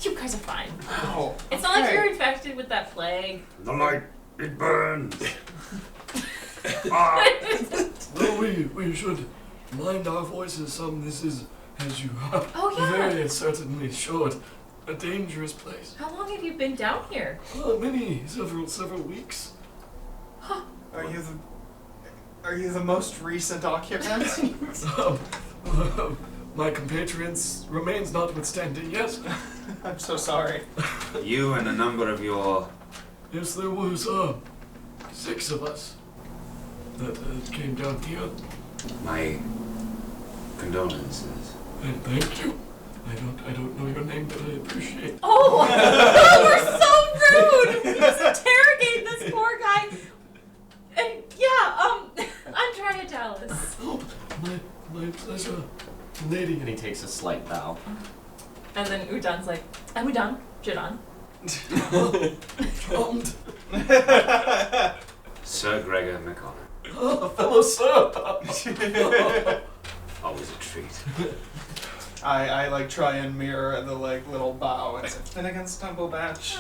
You guys are fine. Ow. It's not like you're infected with that plague. The light, it burns. Well, we should mind our voices some. This is, as you Oh, yeah. very certainly showed, a dangerous place. How long have you been down here? Several weeks. Are you the most recent occupant? My compatriots remains notwithstanding, yes. I'm so sorry. You and a number of your... Yes, there was 6 of us that came down here. My condolences. And thank you. I don't know your name, but I appreciate. Oh, we're so rude. We just interrogate this poor guy. And yeah, I'm trying to tell us. Oh, my pleasure, lady. And he takes a slight bow. And then Udon's like, and Udon, Jidon. Charmed. Sir Gregor McConnor. Oh, fellow sir. Always a treat. I like try and mirror the like little bow and say, Finnegan's Temple Batch.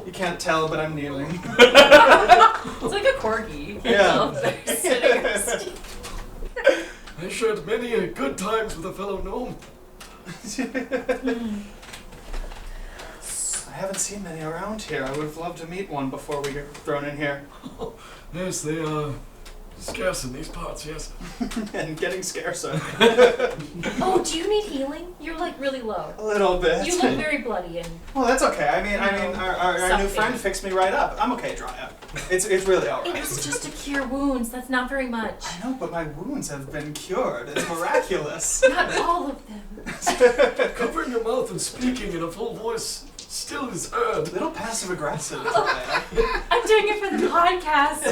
You can't tell, but I'm kneeling. It's like a corgi. Yeah. They're sitting. I shared many good times with a fellow gnome. I haven't seen many around here. I would have loved to meet one before we get thrown in here. Yes, they are scarce in these parts, yes. And getting scarcer. Oh, do you need healing? You're like really low. A little bit. You look very bloody and. Well, that's okay. I mean, our new Something. friend fixed me right up. I'm okay, dry up. It's really all It right. was just to cure wounds. That's not very much. I know, but my wounds have been cured. It's miraculous. Not all of them. Covering your mouth and speaking in a full voice still is heard. Little passive aggressive. I'm doing it for the podcast.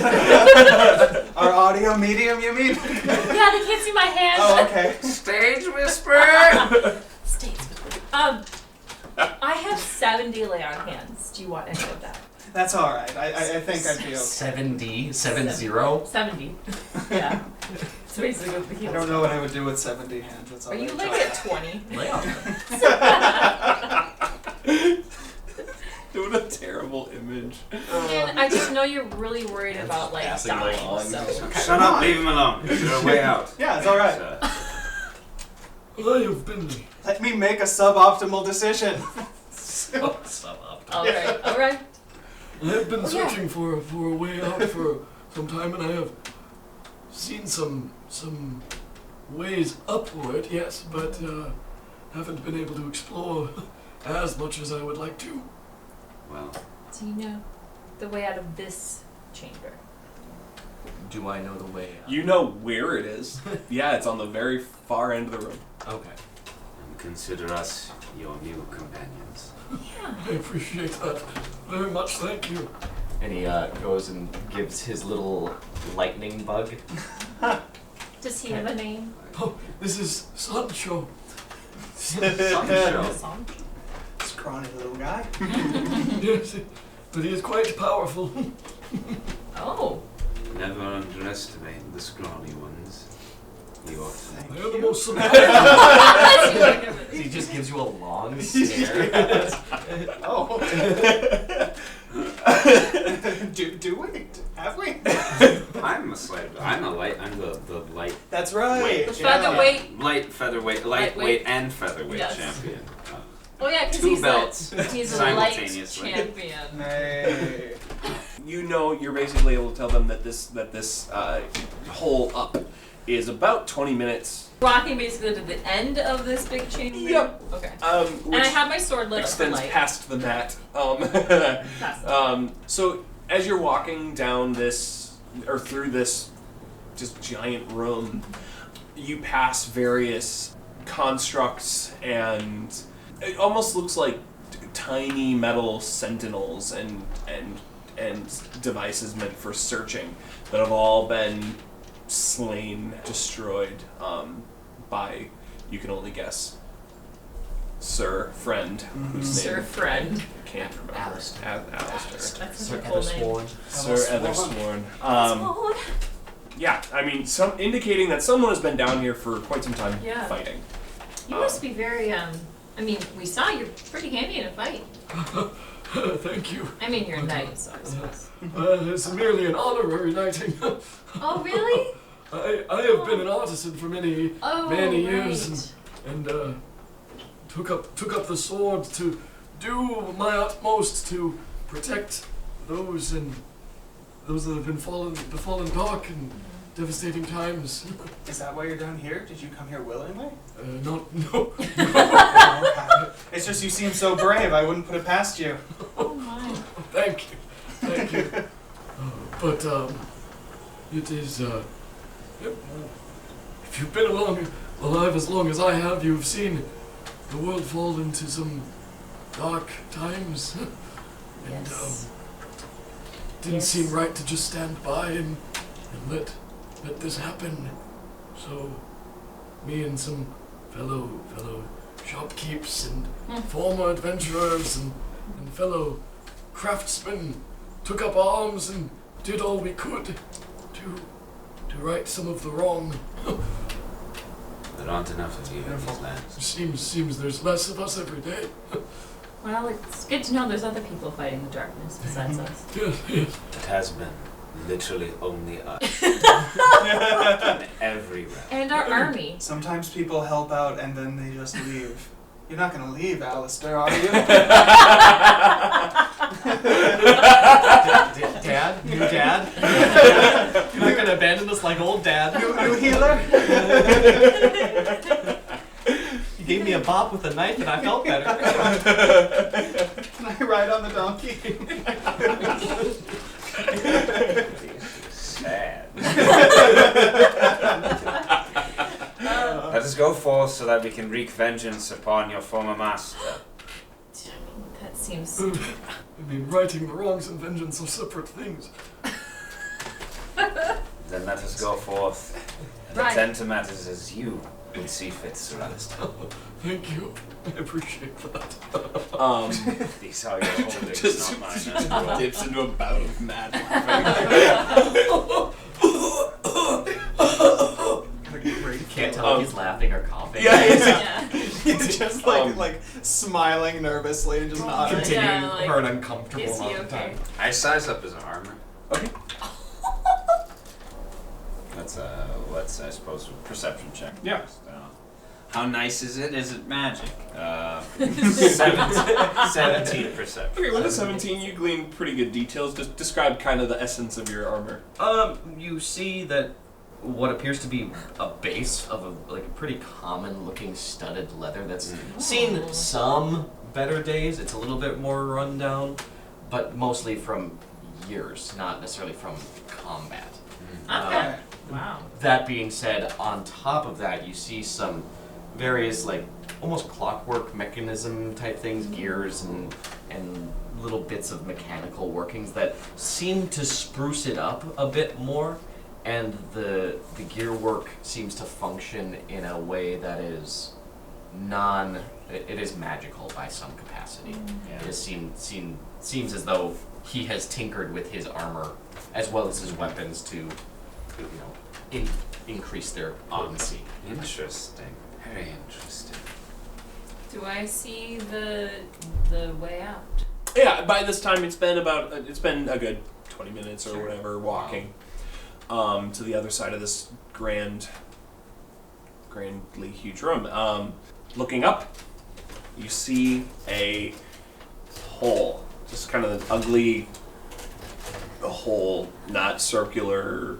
Our audio medium, you mean? Yeah, they can't see my hands. Oh, okay. Stage whisper! Stage whisper. I have 70 lay on hands. Do you want any of that? That's all right. I think I'd be okay. 70? 70? 70. Yeah. It's basically what the I heals don't know what I would do with 70 hands. That's all Are I you try. like at 20? Lay on them. Doing a terrible image. And I just know you're really worried about like passing dying, along. so. Shut up, leave him alone. There's a way out. Yeah, it's all right. I have been Let me make a suboptimal decision. Alright, alright. I have been Oh, yeah. searching for a way out for some time, and I have seen some ways upward, yes, but haven't been able to explore as much as I would like to. Well, So you know the way out of this chamber. Do I know the way out? You know where it is. Yeah, it's on the very far end of the room. Okay. and consider us your new companions. Yeah. I appreciate that very much, thank you. And he goes and gives his little lightning bug. Does he have a name? Oh, this is Sancho. Song? Scrawny little guy. Yes, but he is quite powerful. Oh. Never underestimate the scrawny ones. You ought to. They are the most He just gives you a long stare. Oh. do we? Have we? I'm a light. I'm the light. That's right. Wait. The featherweight. Light featherweight, lightweight and featherweight Yes. champion. Oh yeah, because Two belts he's a light simultaneously. champion. Hey. You know, you're basically able to tell them that this hole up is about 20 minutes. Walking basically to the end of this big chamber. Yep. Okay. Which And I have my sword lit up for extends light. past the mat. So as you're walking down this or through this just giant room, you pass various constructs, and it almost looks like tiny metal sentinels and devices meant for searching that have all been slain, destroyed by, you can only guess, Sir Friend, whose Sir name Friend. I can't remember. Alistair. That's Sir such a cool name. Ethersworn. Sir Ethersworn. Oh, Yeah, I mean, indicating that someone has been down here for quite some time Yeah. fighting. you must be very I mean, we saw you're pretty handy in a fight. Thank you. I mean, you're a knight, so I suppose. It's merely an honorary knighting. Oh really? I have been an artisan for many years, right. and took up the sword to do my utmost to protect those that have been befallen dark and devastating times. Is that why you're down here? Did you come here willingly? No. Oh, okay. It's just you seem so brave. I wouldn't put it past you. Oh my. Thank you. But it is. If you've been alive as long as I have, you've seen the world fall into some dark times. And Yes. didn't Yes. seem right to just stand by and let this happen. So me and some fellow shopkeepers and former adventurers and fellow craftsmen took up arms and did all we could to right some of the wrong. There aren't enough of you in these lands. Seems there's less of us every day. Well, it's good to know there's other people fighting the darkness besides us. Yes. It has been Literally only us. In every realm. And our army. Sometimes people help out and then they just leave. You're not gonna leave, Alistair, are you? Dad? New dad? You're not gonna abandon us like old dad? New healer? You gave me a bop with a knife and I felt better. Can I ride on the donkey? Sad. Let us go forth so that we can wreak vengeance upon your former master. That seems. I mean, righting the wrongs and vengeance are separate things. Then let us go forth and Right. attend to matters as you would see fit, Sir Alistair. Thank you. I appreciate that. These are your holdings, Just not mine. As well. dips into a bout of mad Can't tell if he's laughing or coughing. Yeah, Yeah. He's just like smiling nervously and just nodding. Continuing Yeah, like, for an uncomfortable is he amount of okay? time. I size up his armor. Okay. Let's I suppose a perception check. Yeah. How nice is it? Is it magic? 17 perception. Okay, with a 17, you glean pretty good details. Just describe kind of the essence of your armor. You see that what appears to be a base of a pretty common looking studded leather that's seen some better days. It's a little bit more run down, but mostly from years, not necessarily from combat. Okay. Wow. That being said, on top of that, you see some various almost clockwork mechanism type things, gears and little bits of mechanical workings that seem to spruce it up a bit more, and the gear work seems to function in a way that is it is magical by some capacity. Yeah. It seems as though he has tinkered with his armor as well as his weapons to increase their potency. Interesting. Very interesting. Do I see the way out? Yeah, by this time it's been a good 20 minutes or whatever walking to the other side of this grandly huge room. Looking up, you see a hole, just kind of an ugly hole, not circular,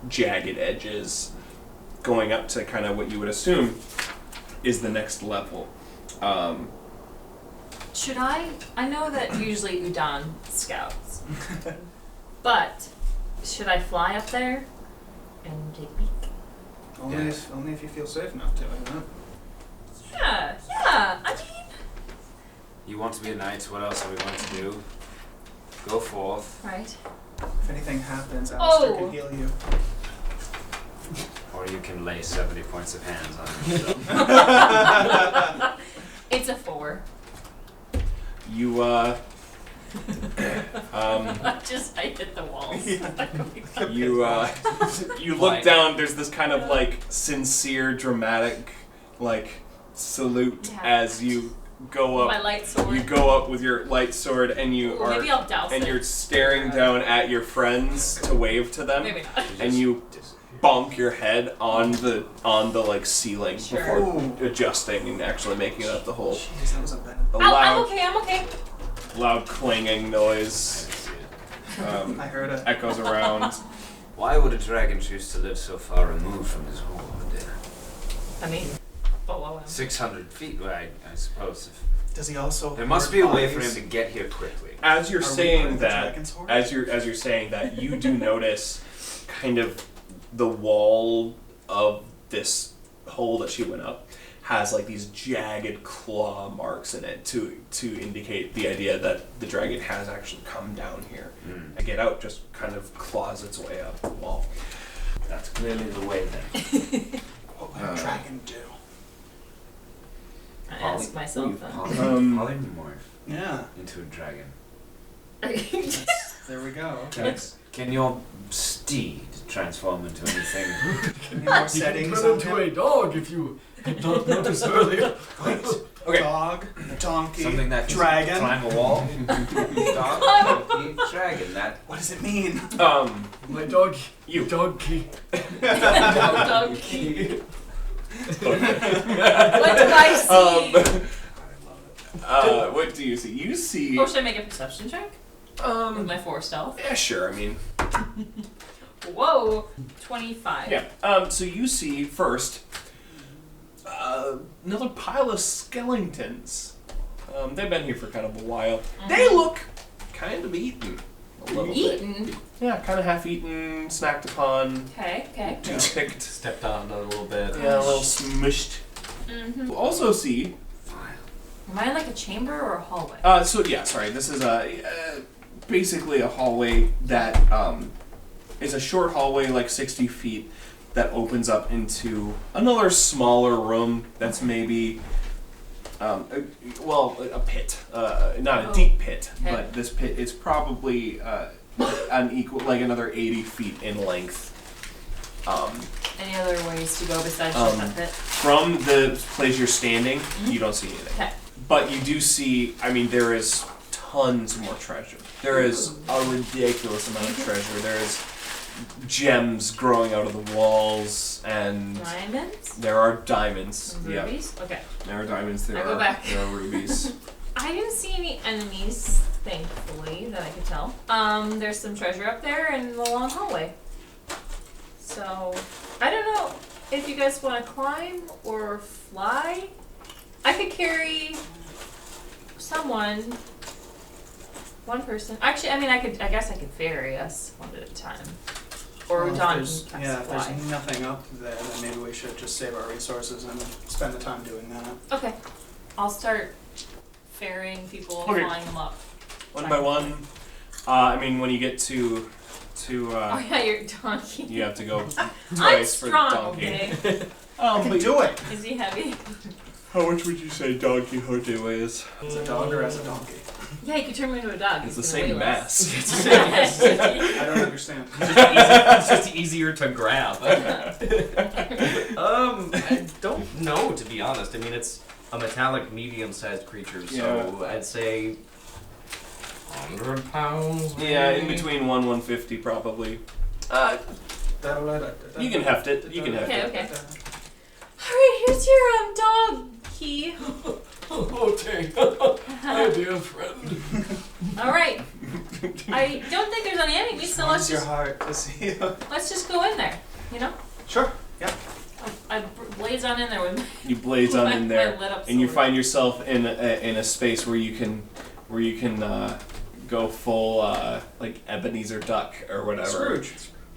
jagged edges, going up to kind of what you would assume is the next level. Should I know that usually Udon scouts, but should I fly up there and take a peek? Only if you feel safe enough to, isn't it? Yeah. I mean, You want to be a knight, what else are we going to do? Go forth, right. If anything happens, Alistair Oh. can heal you. or you can lay 70 points of hands on yourself. It's a 4. You I hit the walls. you look down, there's this kind of sincere, dramatic salute Yeah. as you go up. My light sword. You go up with your light sword and you Ooh, are maybe I'll douse it. you're staring down at your friends to wave to them. Maybe not. And you bonk your head on the ceiling Sure. before adjusting and actually making it up the hole. Jeez, that was a bad. A I'm okay. loud clanging noise I heard it. echoes around. Why would a dragon choose to live so far removed from his horde? I mean, below him. 600 feet, well, I suppose. Does he also? There must be a way for him to get here quickly. As you're Are we saying part of the that, dragon's horde? as you're saying that, you do notice kind of the wall of this hole that she went up has these jagged claw marks in it to indicate the idea that the dragon has actually come down here. And get out just kind of claws its way up the wall. That's clearly the way then. What would a dragon do? I ask myself that. Polymorph Yeah. into a dragon. There we go. Can your steed transform into anything? Any more You can settings turn on into him? a dog if you did not notice earlier. Okay. Dog, donkey, Something that can dragon. climb a wall? Dog, monkey, dragon. that. What does it mean? My dog. You. Donkey. Donkey. What do I see? What do you see? You see. Oh, should I make a perception check? With my 4 stealth? Yeah, sure. I mean. Whoa. 25. Yeah. So you see first another pile of skeletons. They've been here for kind of a while. They look kind of eaten. A little Eaten? bit. Yeah, kind of half eaten, snacked upon, Okay. ticked. Stepped on a little bit. Yeah, a little smushed. Mm-hmm. You also see. Am I in like a chamber or a hallway? This is basically a hallway that is a short hallway, like 60 feet, that opens up into another smaller room that's maybe, a pit. Not a deep pit, Okay. but this pit is probably like another 80 feet in length. Any other ways to go besides just that pit? From the place you're standing, you don't see anything. Okay. But you do see, there is tons more treasure. There is a ridiculous amount of treasure. There is gems growing out of the walls, and Diamonds? there are diamonds. And rubies? Yep. Okay. There are diamonds. I go back. There are rubies. I didn't see any enemies, thankfully, that I could tell. There's some treasure up there in the long hallway. So, I don't know if you guys want to climb or fly. I could carry one person. Actually, I guess I could ferry us one at a time. Or Well, Don if can there's fly. nothing up there, then maybe we should just save our resources and spend the time doing that. Okay. I'll start ferrying people, Okay. flying them up. One by one. When you get to Oh yeah, your donkey. you have to go I'm twice for strong, donkey. okay? I can do it! Is he heavy? How much would you say Don Quixote weighs? As a dog or as a donkey? Yeah, you could turn me into a dog. It's the He's gonna same weigh less. mass. I don't understand. It's just easier to grab. I don't know, to be honest. It's a metallic medium-sized creature, so I'd say 100 pounds. Yeah, in maybe? between 150 probably. You can heft it. You can heft it. Okay. Alright, here's your dog key. Okay. My dear friend. Alright. I don't think there's any enemies, so let's your just heart to see you. let's just go in there. You know? Sure. Yeah. I blaze on in there with You blaze on in my there, lit up and you sword. find yourself in a space where you can go full like Ebenezer Duck or whatever. Scrooge.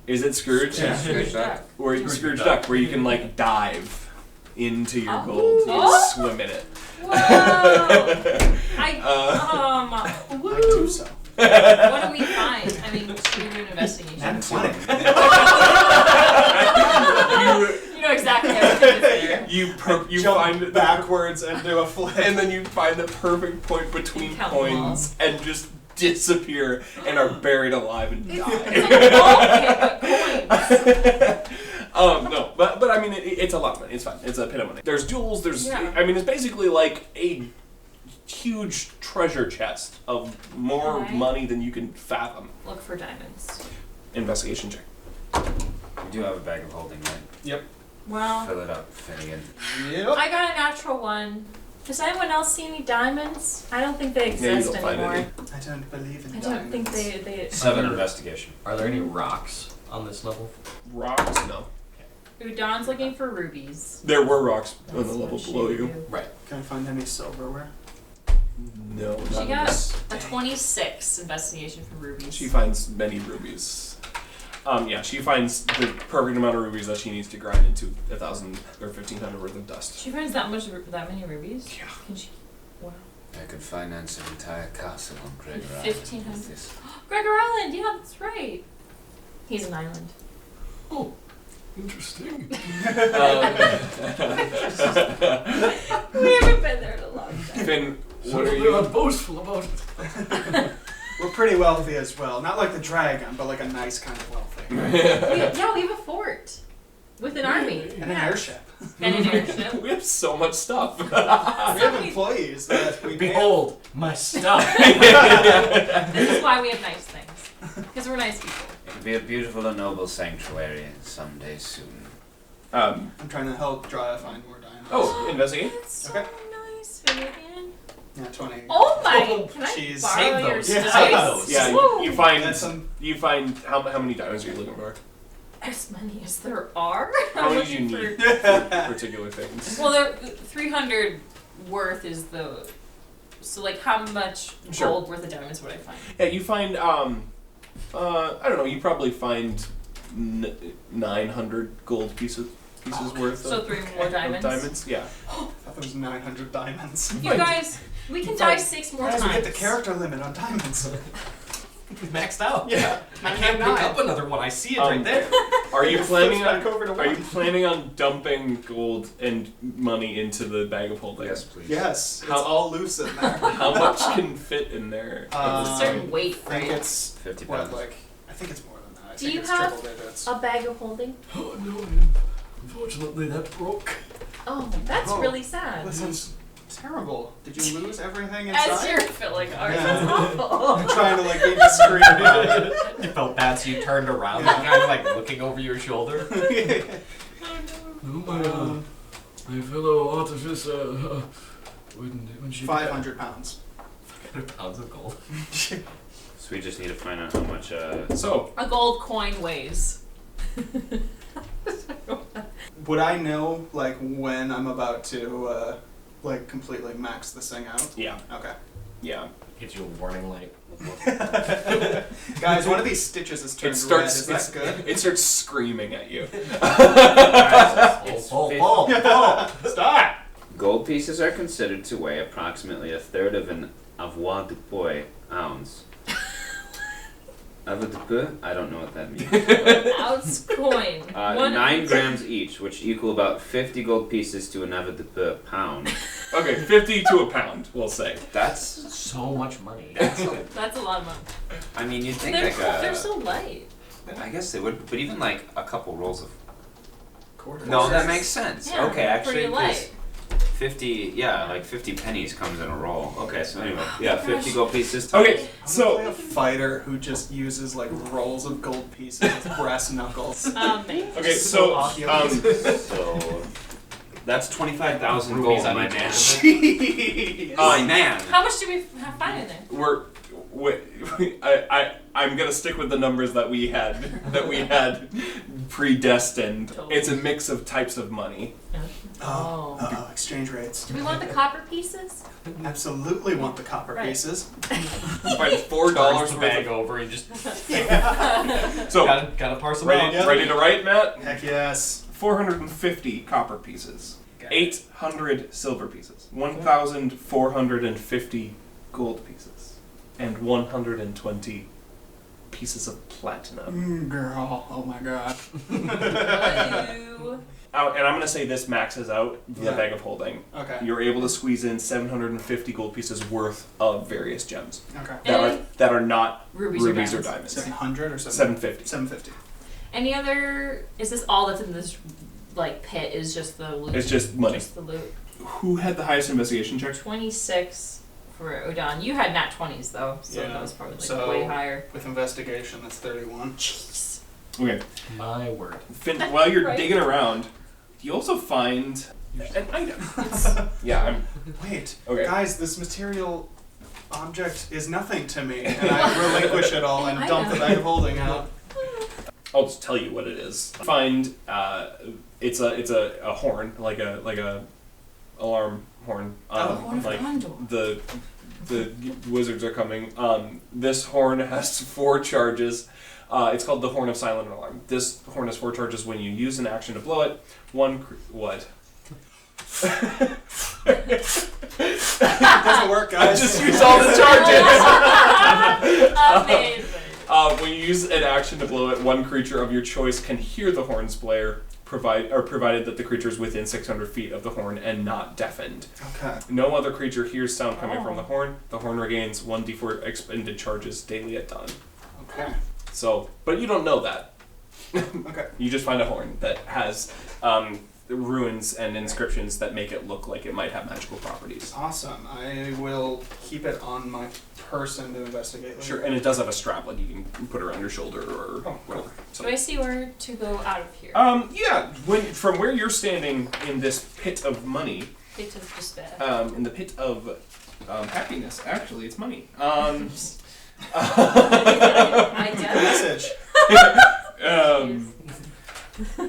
Is it Scrooge? Yeah. Scrooge duck. Or Scrooge Duck, where you can like dive into your gold. You can Oh. swim in it. Whoa! I do so. What do we find? Should we do an investigation? And 20. You know exactly everything that's there. You Jump find it backwards and do a flip. and then you find the perfect point between You count them all. coins and just disappear and are buried alive and die. No, but it's a lot of money. It's fine. It's a pit of money. There's jewels. Yeah. It's basically like a huge treasure chest of more Okay. money than you can fathom. Look for diamonds. Investigation check. You do have a bag of holding, right? Yep. Well, Fill it up, Finnegan. Yep. I got a natural one. Does anyone else see any diamonds? I don't think they Yeah, you exist don't find anymore. any. I don't believe in I diamonds. don't think they 7 investigation. Are there any rocks on this level? Rocks? No. Udon's looking for rubies. There were rocks on the That's level what she below would you. do. Right. Can I find any silverware? No. She not in got this. a 26 investigation for rubies. She finds many rubies. She finds the perfect amount of rubies that she needs to grind into 1,000 or 1,500 worth of dust. She finds that many rubies? Yeah. Can she? Wow. I could finance an entire castle on Gregor Island. 1,500. with this. Gregor Island, yeah, that's right. He's an island. Oh, interesting. We haven't been there in a long time. Finn, So what are they're you? not boastful about it. We're pretty wealthy as well. Not like the dragon, but like a nice kind of wealthy. we have a fort with an army. And an airship. And an airship. We have so much stuff. We have employees that we pay. Behold, my stuff. This is why we have nice things. Because we're nice people. It'll be a beautiful and noble sanctuary someday soon. I'm trying to help Dry find more diamonds. Oh, investigate. That's so Okay. nice, Finnegan. Yeah, 20. Oh my! Can I Jeez. borrow Save your those. dice? Save those. Yeah, Woo! you find That's some- how many diamonds are you looking for? As many as there are. How I'm many do you looking need for. for particular things? Well, there 300 worth is the. So like, how much Sure. gold worth of diamonds would I find? Yeah, you find I don't know. You probably find 900 gold pieces worth So of, 3 more of diamonds. diamonds. Yeah. I thought there was 900 diamonds. You guys, we can die 6 more Guys, times. we hit the character limit on diamonds. Maxed out. Yeah. I can't pick up another one. I see it right there. Are you planning Back on? over to Are you one. planning on dumping gold and money into the bag of holding? Yes, please. Yes, it's How- all loose in there. How much can fit in there? It's a certain weight, I think right? it's 50 what, pounds. like I think it's more than that. I Do think you it's have triple digits. a bag of holding? Oh no, unfortunately that broke. Oh, that's Oh. really sad. This is terrible. Did you lose everything As inside? you're filling ours, Yeah. that's awful. I'm trying to like be discreet about it. You felt bad, so you turned around, Yeah. kind of like looking over your shoulder. No, my fellow artificer, when she 500 pounds. 500 pounds of gold. So we just need to find out how much. So A gold coin weighs. Would I know like when I'm about to like completely max this thing out? yeah, Okay. yeah. Gives you a warning light. Guys, one of these stitches is turned It starts. red. Is that good? It starts screaming at you. Oh. Stop! Gold pieces are considered to weigh approximately a third of an avoirdupois ounce. Avoirdupois? I don't know what that means. Ounce coin. 9 grams each, which equal about 50 gold pieces to an avoirdupois pound. Okay, 50 to a pound, we'll say. That's. So much money. That's a lot of money. I mean, you'd think They're, like they're so light. I guess they would, but even like a couple rolls of. Quarters. No, that makes sense. Yeah, Okay, actually, pretty 'cause light. 50, yeah, like 50 pennies comes in a roll. Okay, so anyway, yeah, 50 gold pieces. Okay, Play so a fighter who just uses like rolls of gold pieces with brass knuckles. Amazing. okay, so So that's 25,000 Rubies gold, on my each man. Jeez. Oh man. How much do we find in there? I'm gonna stick with the numbers that we had predestined. Totally. It's a mix of types of money. Oh. Exchange rates. Do we want the copper pieces? Absolutely want the copper Right. pieces. You find $4 Turns the worth bag of. over and just So gotta parse them ready, out. ready to write, Matt? Heck yes. 450 copper pieces, Okay. 800 silver pieces, 1,450 gold pieces, and 120 pieces of platinum. Girl, oh my god. Ooh. And I'm gonna say this maxes out the Yeah. bag of holding. Okay. You're able to squeeze in 750 gold pieces worth of various gems Okay. that are not Rubies, rubies or or diamonds. diamonds. 700 or 750. 750. Any other? Is this all that's in this like pit? Is just the loot? It's just money. Just the loot. Who had the highest investigation check? 26 for Udon. You had nat 20s though, so Yeah. that was probably like So- way higher. With investigation, that's 31. Jeez. Okay. My word. Finn, while you're Right. digging around, you also find an item. Yeah, I'm. Wait, Okay. guys, this material object is nothing to me, and I relinquish it all and I dump the know. bag of holding out. I'll just tell you what it is. Find it's a horn, like a alarm horn. Horn of like Condor. the wizards are coming. This horn has 4 charges. It's called the Horn of Silent Alarm. This horn has 4 charges when you use an action to blow it. What? Doesn't work, guys. Just use all the charges. Amazing. When you use an action to blow it, one creature of your choice can hear the horn's blare, provided that the creature is within 600 feet of the horn and not deafened. Okay. No other creature hears sound coming from Oh. the horn. The horn regains 1d4 expended charges daily at dawn. Okay. So, but you don't know that. Okay. You just find a horn that has ruins and inscriptions that make it look like it might have magical properties. Awesome. I will keep it on my person to investigate later. Sure, and it does have a strap, like you can put it around your shoulder or whatever. So, Do I see where to go out of here? yeah, from where you're standing in this pit of money, Pit of despair. in the pit of happiness, actually, it's money. I guess. Message.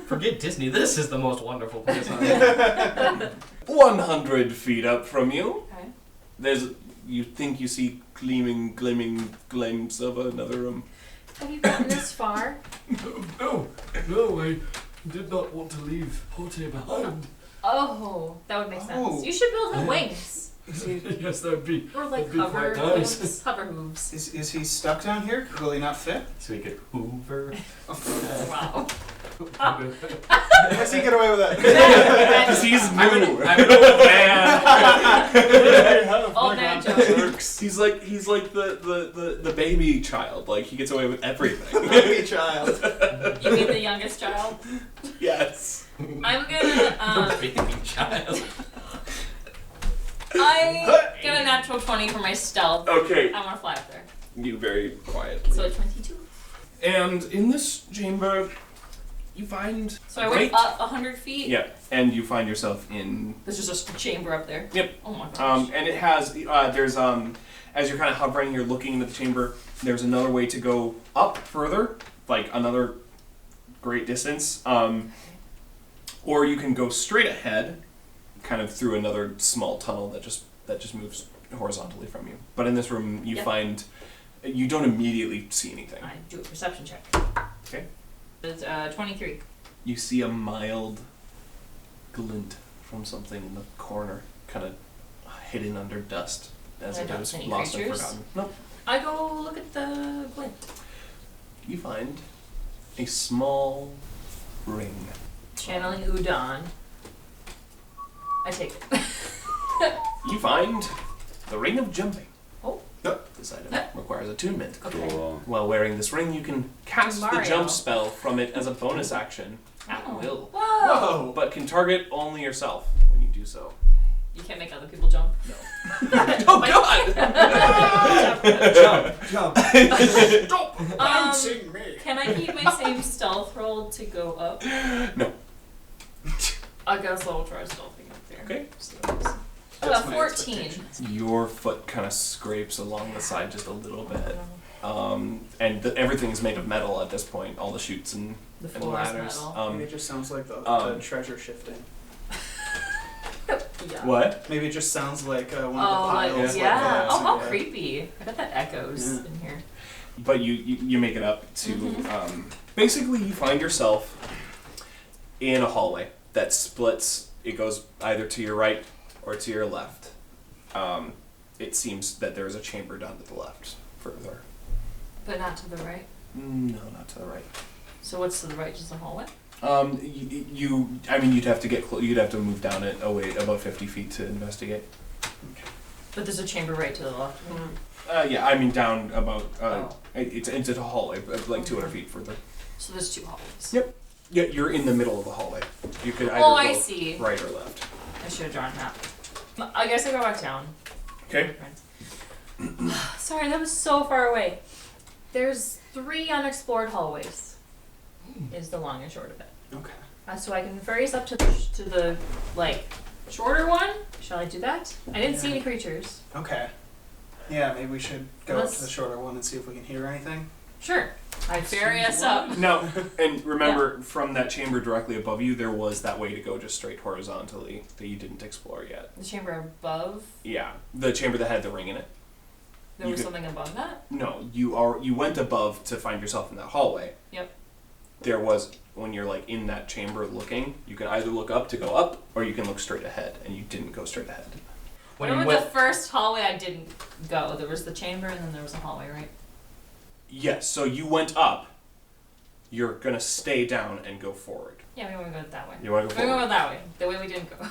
Forget Disney. This is the most wonderful place on earth. 100 feet up from you, Okay. you think you see glimming gleams of another room. Have you gotten this far? No, I did not want to leave Porte behind. Oh, that would make sense. Oh. You should build him wings. Yes, that would be. Or like That'd be hover quite nice. hooves. Hover hooves. Is he stuck down here? Will he not fit? So we could Hoover. Wow. How does he get away with that? Because he's new. I'm an old man. Old man jokes. He's like the baby child. Like he gets away with everything. Baby child. You mean the youngest child? Yes. I'm gonna Baby child. I get a natural 20 for my stealth. Okay. I wanna fly up there. You very quietly. So 22. And in this chamber, you find. So I went up 100 feet. Yeah, and you find yourself in. There's just a chamber up there. Yep. Oh my gosh. And it has there's as you're kind of hovering, you're looking into the chamber. There's another way to go up further, like another great distance. Or you can go straight ahead, kind of through another small tunnel that just moves horizontally from you. But in this room, you find you don't immediately see anything. I do a perception check. Okay. It's 23. You see a mild glint from something in the corner, kind of hidden under dust, as I if it don't was see any lost and creatures? forgotten. Nope. I go look at the glint. You find a small ring. Channeling Udon. I take it. You find the ring of jumping. Oh. Yep. This item requires attunement. Okay. Cool. While wearing this ring, you can cast the Mario. jump spell from it as a bonus action at Oh. will. Whoa! But can target only yourself when you do so. You can't make other people jump. No. Oh God! Jump. Stop! Bouncing me. Can I keep my same stealth roll to go up? No. I guess I'll try stealthing up there. Okay. That's my 14. expectations. Your foot kind of scrapes along the side just a little bit. And everything is made of metal at this point. All the chutes and The floor is ladders. metal. Maybe it just sounds like the treasure shifting. Yeah. What? Maybe it just sounds like one of the Oh, piles. like, like yeah. that. Oh, how Yeah. creepy. I bet that echoes Yeah. in here. But you make it up to basically you find yourself in a hallway that splits. It goes either to your right or to your left. It seems that there is a chamber down to the left further. But not to the right. No, not to the right. So what's to the right? Just the hallway? I mean, you'd have to get you'd have to move down it about 50 feet to investigate. But there's a chamber right to the left. Yeah, I mean down about Oh. it's a hallway, like 200 feet further. So there's two hallways. Yep. Yeah, you're in the middle of the hallway. You could either Oh, I go see. right or left. I should have drawn a map. I guess I go back down. Okay. Sorry, that was so far away. There's 3 unexplored hallways. Is the long and short of it. Okay. So I can ferries up to the like shorter one. Shall I do that? I didn't see any creatures. Okay. Yeah, maybe we should go up Let's- to the shorter one and see if we can hear anything. Sure. I ferry us up. No, and remember from that chamber directly above you, there was that way to go just straight horizontally that you didn't explore yet. The chamber above. Yeah, the chamber that had the ring in it. There You was could- something above that. No, you went above to find yourself in that hallway. Yep. There was when you're like in that chamber looking, you can either look up to go up or you can look straight ahead, and you didn't go straight ahead. When you Remember went, the first hallway I didn't go. There was the chamber and then there was a hallway, right? Yes, so you went up. You're gonna stay down and go forward. Yeah, we want to go that way. You want to go We're forward? going to go that way. The way we didn't go.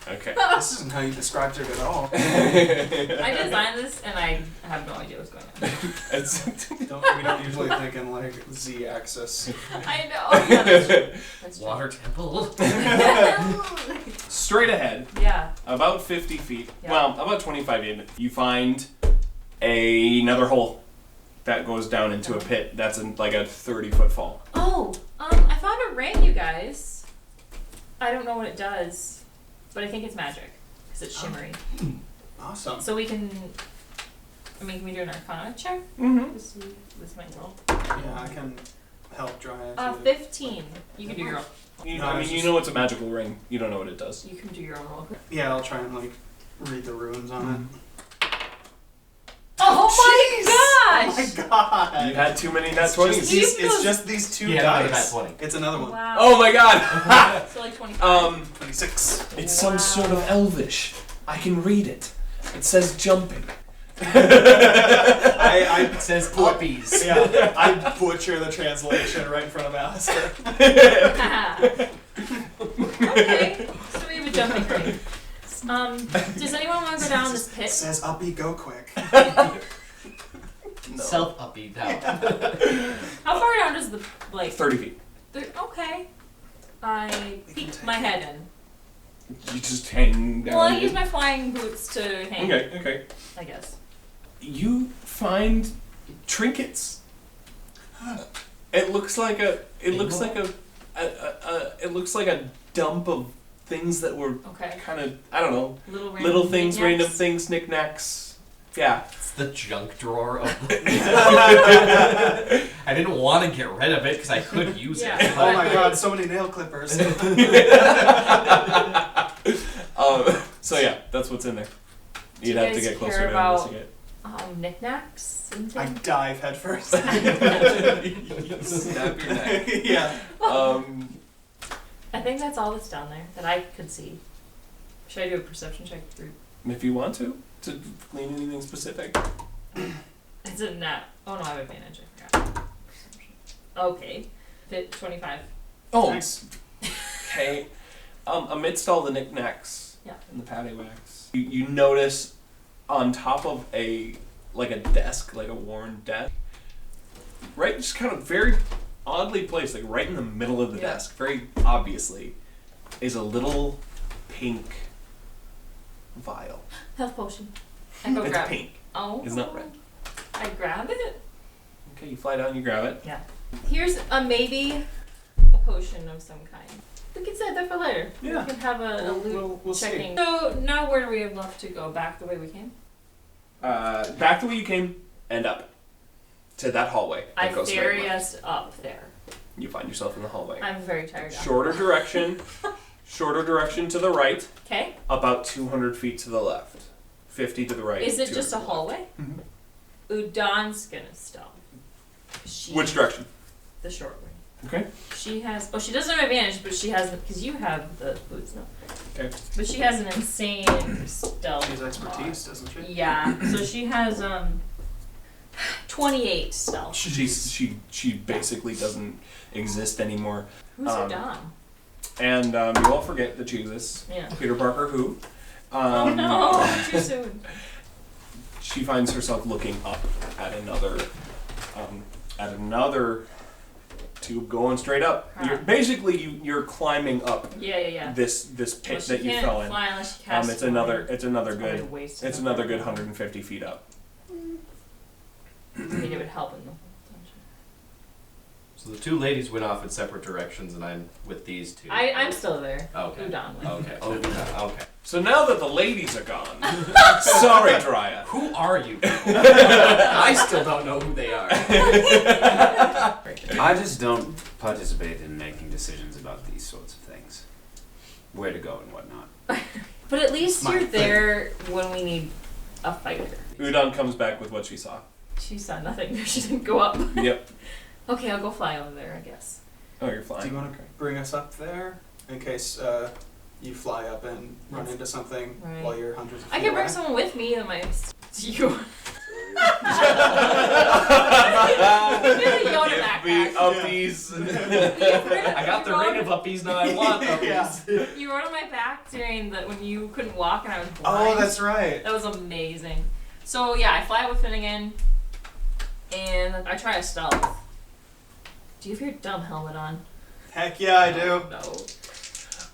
Okay. This isn't how you described it at all. I designed this and I have no idea what's going on. We don't usually think in like Z-axis. I know. Yeah, that's true. Water temple. Straight ahead, Yeah. about 50 feet, Yeah. well, about 25 in, you find another hole that goes down into a pit that's in like a 30-foot fall. Oh, I found a ring, you guys. I don't know what it does, but I think it's magic because it's shimmery. Awesome. So we can. I mean, can we do an Arcana check? Mm-hmm. This might roll. Yeah, I can help Dryad. 15. You can do your own. You, No, I mean, it's you just- know it's a magical ring. You don't know what it does. You can do your own roll. Yeah, I'll try and like read the runes on it. Oh my Oh gosh! my god! You had too many nat It's 20s. just these, it's just these two Yeah, another dice. nat 20. It's another one. Wow. Oh my god! So like 25. 26. It's some sort of elvish. I can read it. It says jumping. I It says puppies. yeah, I butcher the translation right in front of Alistair. Okay, so we have a jumping ring. Does anyone want to go down this It pit? says uppy go quick. Self-uppy down. How far down does the, like... 30 feet. Okay. I peeked my head in. You just hang down. Well, I use my flying boots to hang, Okay. I guess. You find trinkets. It looks like a. It looks like a. It looks like a dump of things that were Okay. kind of, I don't know, Little things, knickknacks. random things, knickknacks. Yeah. It's the junk drawer of the... I didn't want to get rid of it because I could use Yeah. it. Oh my god, so many nail clippers. So yeah, that's what's in there. Do You'd you have to guys get closer care to about- investigate. Knickknacks and I things? dive head first. Snap your neck. Yeah. I think that's all that's down there that I could see. Should I do a perception check through? If you want to glean anything specific. It's a nat. Oh no, I have advantage. I forgot. Perception. Okay. Fit 25. Oh, Nice. okay. Amidst all the knickknacks Yeah. and the paddywhacks, you notice on top of a desk, like a worn desk, right, just kind of very oddly placed, like right in the middle of the Yeah. desk, very obviously, is a little pink vial. Health potion. I go It's grab it. pink. Oh. It's not red. I grab it? Okay, you fly down, you grab it. Yeah. Here's a maybe a potion of some kind. We can save that for later. Yeah. We can have a loot We'll see. checking. So now where do we have left to go? Back the way we came? Back the way you came and up to that hallway. I that goes straight ferry left. us up there. You find yourself in the hallway. I'm very tired now. Shorter direction to the right, Okay. about 200 feet to the left. 50 to the right. Is it 200 just a to the left. hallway? Mhm. Udon's gonna stop. She, Which direction? The short way. Okay. She has. Oh, she doesn't have advantage, but she has because you have the boots now. Okay. But she has an insane stealth. She has expertise, doesn't she? Yeah. So she has 28 stealth. She basically doesn't exist anymore. Who's Udon? And you all forget that she exists. Yeah. Peter Parker, who? Oh no! Too soon. She finds herself looking up at another tube going straight up. Huh. You're climbing up Yeah. this pit Well, she that you can't fell in. fly unless she casts It's another probably good wasted it's up another there. good 150 feet up. I mean, it would help in the. So the two ladies went off in separate directions, and I'm with these two. I'm still there. Okay. Udon went. Okay. Okay. So now that the ladies are gone, sorry, Dryad. Who are you? I still don't know who they are. I just don't participate in making decisions about these sorts of things. Where to go and whatnot. But at least My you're thing. there when we need a fighter. Udon comes back with what she saw. She saw nothing. She didn't go up. Yep. Okay, I'll go fly over there, I guess. Oh, you're flying. Do you want to bring us up there in case you fly up and run into something Right. while you're hundreds of feet I can bring away? someone with me that might. You. Yoda back. me uppies. I got the ring of uppies, now I want uppies. You rode on my back during when you couldn't walk and I was blind. Oh, that's right. That was amazing. So yeah, I fly with Finnegan, and I try a stealth. Do you have your dumb helmet on? Heck yeah, I do. No.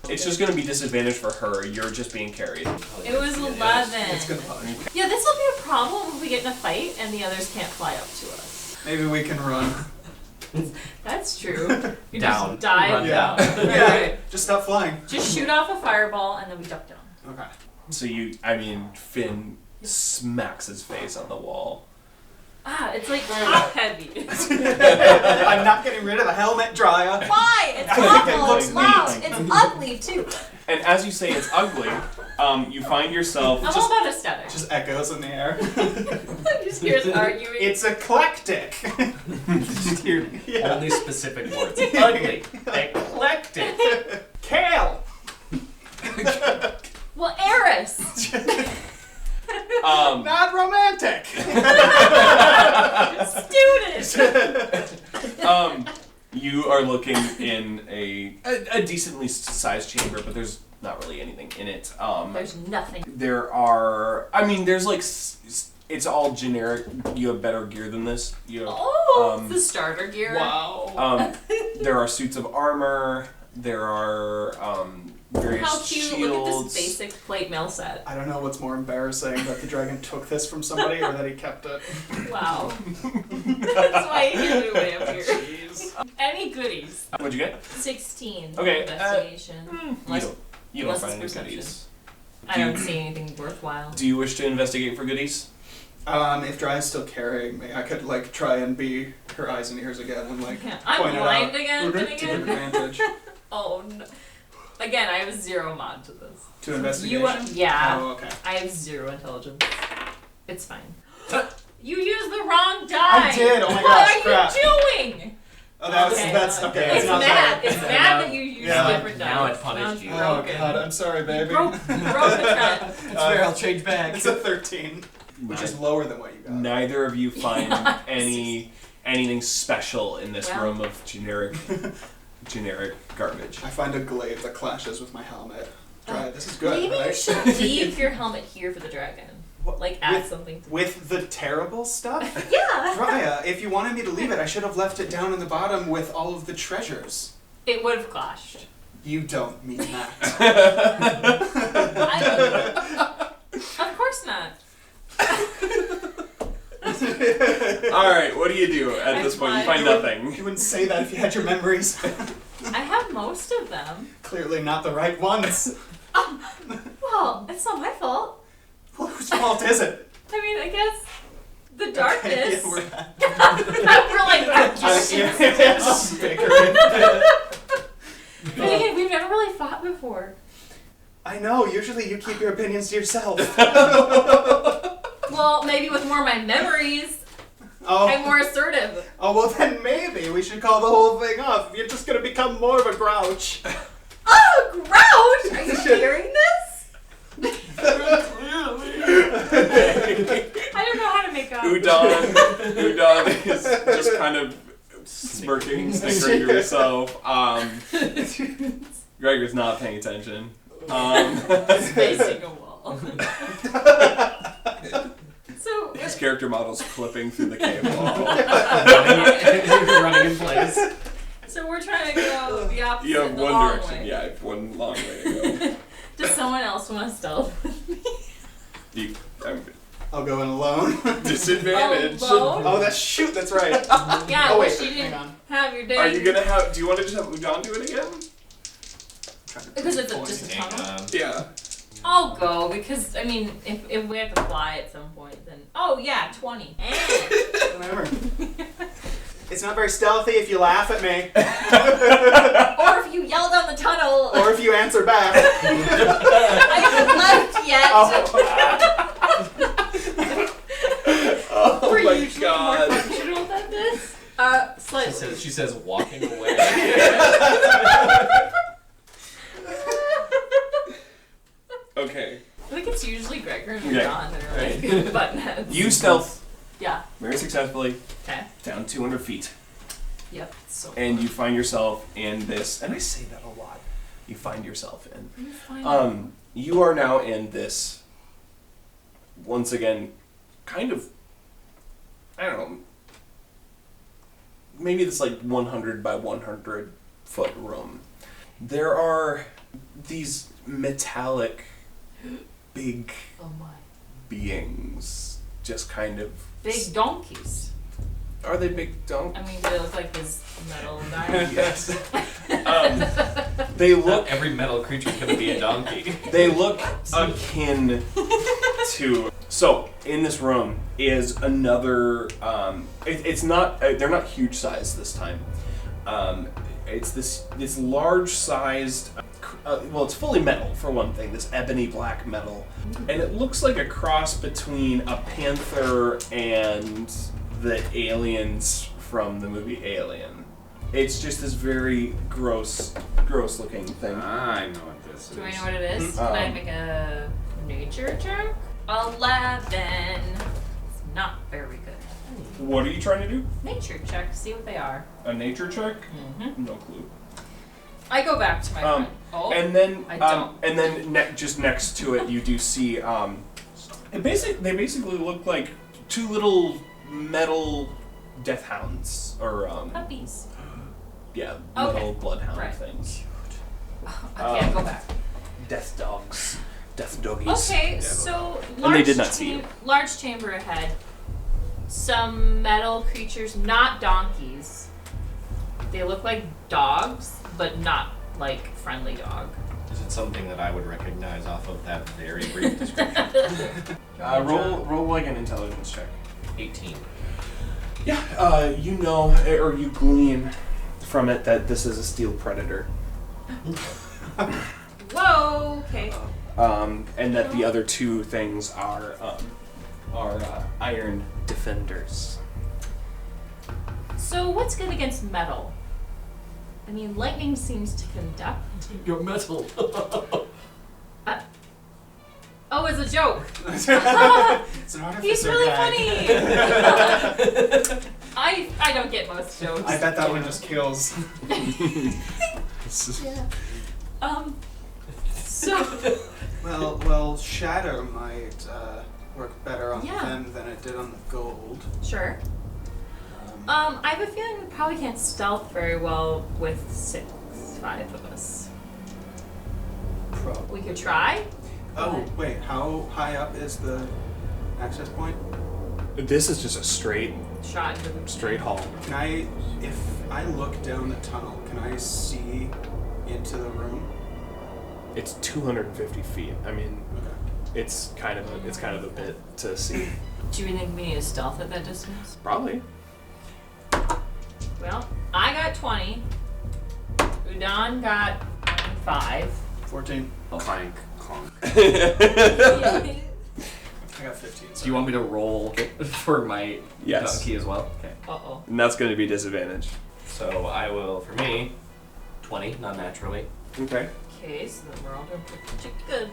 It's just gonna be disadvantage for her. You're just being carried. It was 11. It's gonna punish. Yeah, this will be a problem if we get in a fight and the others can't fly up to us. Maybe we can run. That's true. You Down. just dive Run down. down. Yeah, just stop flying. Just shoot off a fireball and then we duck down. Okay. So Finn smacks his face on the wall. It's like top heavy. I'm not getting rid of the helmet, Drya. Why? It's awful. Mom, it's ugly too. And as you say it's ugly, you find yourself I'm all about aesthetics. Just echoes in the air. You just hear us arguing. It's eclectic. Just hear only specific words. Ugly. Eclectic. Kale. Well, Eris. Not romantic. Student. You are looking in a decently sized chamber, but there's not really anything in it. There's nothing. There are. There's like. It's all generic. You have better gear than this. You have, The starter gear. Wow. there are suits of armor. There are various How cute! shields. Look at this basic plate mail set. I don't know what's more embarrassing, that the dragon took this from somebody or that he kept it. Wow. That's why he gave it away up here. Jeez. Any goodies? What'd you get? 16. Okay, Investigation. You don't Unless find it's any perception. goodies. I don't see anything worthwhile. Do you wish to investigate for goodies? If Drya's still carrying me, I could try and be her eyes and ears again and Yeah. I'm point blind it again, out to Finnegan. advantage. Oh no. Again, I have 0 mod to this. To investigation? Yeah. Oh, okay. I have 0 intelligence. It's fine. You used the wrong die! I did! Oh my what gosh, are crap. you doing? Oh, that's okay. It's not mad. bad. It's mad that you use different dice. Now it punished you. Oh broken. god, I'm sorry, baby. Broke the threat. That's fair, I'll change back. It's a 13, which is lower than what you got. Neither of you find anything special in this room of generic garbage. I find a glaive that clashes with my helmet. Drya, this is good, Maybe right? you should leave your helmet here for the dragon. Like, add something to it. With the terrible stuff? Yeah! Drya, if you wanted me to leave it, I should have left it down in the bottom with all of the treasures. It would have clashed. You don't mean that. I don't. Of course not. Alright, what do you do at this point? You find nothing. You wouldn't say that if you had your memories. I have most of them. Clearly not the right ones. Well, it's not my fault. Well, whose fault is it? I mean, I guess the darkness. Yeah, we're back. We're like, Yes, bickering. But again, we've never really fought before. I know, usually you keep your opinions to yourself. Well, maybe with more of my memories, Oh. I'm more assertive. Oh, well then maybe we should call the whole thing off. You're just gonna become more of a grouch. Oh, grouch! Are you hearing this? I don't know how to make up. Udon is just kind of smirking, snickering to herself. Gregor's not paying attention. He's facing a wall. So His character model's clipping through the cave wall. running in place. So we're trying to go the opposite. You have the one long direction. way. Yeah, I have one long way to go. Does someone else want to stealth with me? I'll go in alone. Disadvantage. Alone? Oh, that's right. Yeah, Oh, I wait, wish you hang didn't on. have your day. Are you gonna have? Do you want to just have Udon do it again? Because it's just a tunnel? Yeah. I'll go, because, I mean, if we have to fly at some point, then... Oh, yeah, 20. Whatever. It's not very stealthy if you laugh at me. Or if you yell down the tunnel. Or if you answer back. I haven't left yet. Oh We're my usually god. more functional than this. Slightly. She says walking away. Okay. I think it's usually Gregor and Okay. John that are like button heads. You stealth Yeah. very successfully Okay. down 200 feet. Yep. So. And you find yourself in this, and I say that a lot. You find yourself in. You are now in this. Once again, kind of. I don't know. Maybe this like 100 by 100 foot room. There are these metallic, big beings, just kind of. Big donkeys. Are they big donkeys? I mean, do they look like this metal guy? Yes. They look. Not every metal creature is going to be a donkey. They look akin to. So in this room is another. It's not. They're not huge size this time. It's this large sized. Well, it's fully metal for one thing. This ebony black metal, and it looks like a cross between a panther and the aliens from the movie Alien. It's just this very gross looking thing. I know what this is. Do I know what it is? Can I make a nature check? 11. It's not very good. What are you trying to do? Nature check, see what they are. A nature check? Mm-hmm. No clue. I go back to my friend. Oh, and then I don't. And then just next to it, you do see. They basically look like two little metal death hounds or puppies. Yeah, metal Okay. bloodhound things. Okay, go back. Death dogs, death doggies. Okay, so And they did not see you. Large chamber ahead. Some metal creatures, not donkeys. They look like dogs, but not like friendly dog. Is it something that I would recognize off of that very brief description? Roll like an intelligence check. 18. Yeah, you know, or you glean from it that this is a steel predator. Whoa, okay. And that the other two things are iron defenders. So what's good against metal? I mean, lightning seems to conduct. You're metal. Oh, it's a joke. It's an artificer He's really gag. funny. I don't get most jokes. I bet that one just kills. Yeah. So. Well, shatter might work better on Yeah. them than it did on the gold. Sure. I have a feeling we probably can't stealth very well with 5 of us. Probably. We could try. Oh, wait, how high up is the access point? This is just a straight Shot into the hall. Can I, if I look down the tunnel, can I see into the room? It's 250 feet. I mean, it's kind of a bit to see. Do you think we need to stealth at that distance? Probably. Well, I got 20. Udon got 5. 14. Clank, clonk. I got 15. Do you want me to roll for my Yes. donkey as well? Okay. Uh-oh. And that's going to be disadvantage. So I will, for me, 20, not naturally. Okay. Okay, so then we're all doing pretty good.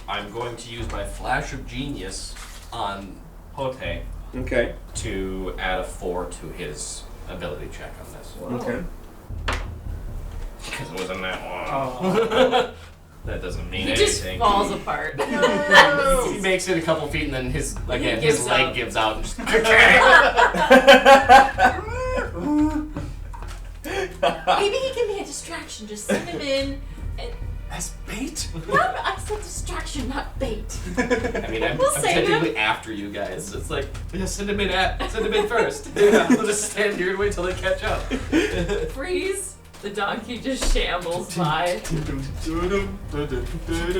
I'm going to use my Flash of Genius on Hote Okay. to add a 4 to his ability check on this. Okay. Because it wasn't that one. Oh. That doesn't mean He anything. just falls apart. He makes it a couple feet and then his gives leg up. gives out and just Maybe he can be a distraction. Just send him in. And As bait? no, I said distraction, not bait. I mean, I'm We'll save technically after you guys. It's like, yeah, send him in first. We'll just stand here and wait till they catch up. Freeze. The donkey just shambles by. Send him in,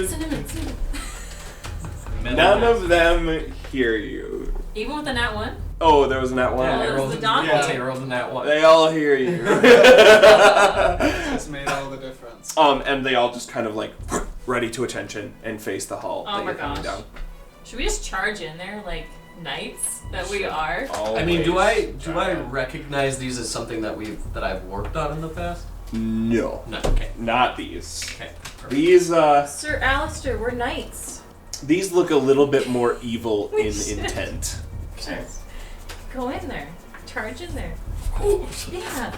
send him in. None of them hear you. Even with the nat 1? Oh, there was not one. Yeah, I it was rolled the donkey. I rolled in that one. They all hear you. This made all the difference. And they all just kind of like ready to attention and face the hall Oh that my you're coming gosh. down. Should we just charge in there like knights that we are? I mean, do I Always. recognize these as something that I've worked on in the past? No. No. Okay. Not these. Okay. Perfect. These Sir Alistair, we're knights. these look a little bit more evil We in should. intent. Just go in there. Charge in there. Of course. Yeah.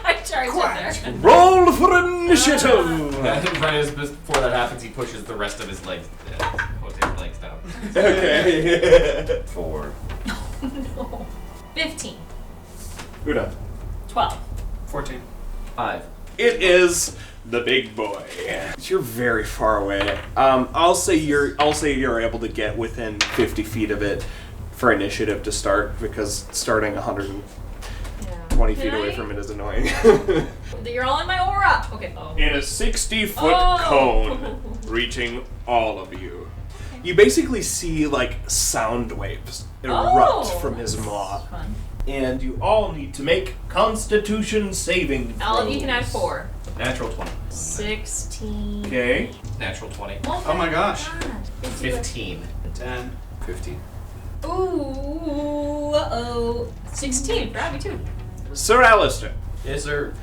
I charged in there. Roll for initiative. Right as before that happens, he pushes the rest of his legs, his legs down. Okay. 4. No. 15. Uda. 12. 14. 5. It is the big boy. You're very far away. I'll say you're able to get within 50 feet of it for initiative to start, because starting 120 feet away from it is annoying. You're all in my aura. Okay. Oh. In a 60-foot cone, reaching all of you. You basically see like sound waves erupt from his maw. Fun. And you all need to make Constitution saving throws. All of you can add 4. Natural 20. 16. Okay. Natural 20. Oh my gosh. 15. 10. 15. Ooh. Uh-oh. 16. Grab me too. Sir Alistair. Yes, sir.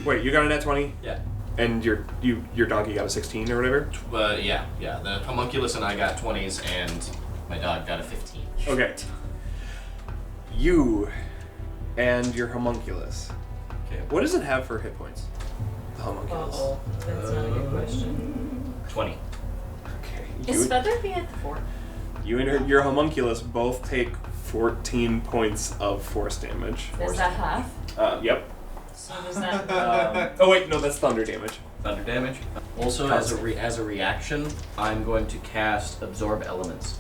Wait, you got a net 20? Yeah. And your donkey got a 16 or whatever? Yeah. The homunculus and I got 20s, and my dog got a 15. Okay. You and your homunculus. Okay. What does it have for hit points? The homunculus. Uh-oh. That's not a good question. 20. Okay. Is Feather be at the 4? You and your homunculus both take 14 points of force damage. Is that half? Yep. So does that... Oh wait, no, that's thunder damage. Thunder damage. Also, as a reaction, I'm going to cast Absorb Elements.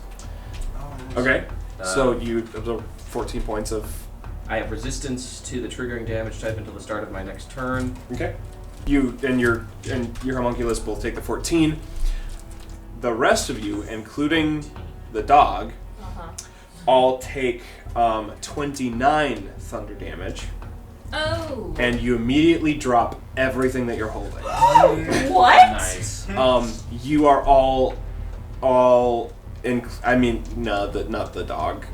Okay. So you absorb 14 points of... I have resistance to the triggering damage type until the start of my next turn. Okay. You and your homunculus both take the 14. The rest of you, including the dog, all take 29 thunder damage. Oh. And you immediately drop everything that you're holding. What? Nice. You are all in. I mean, no, not the dog.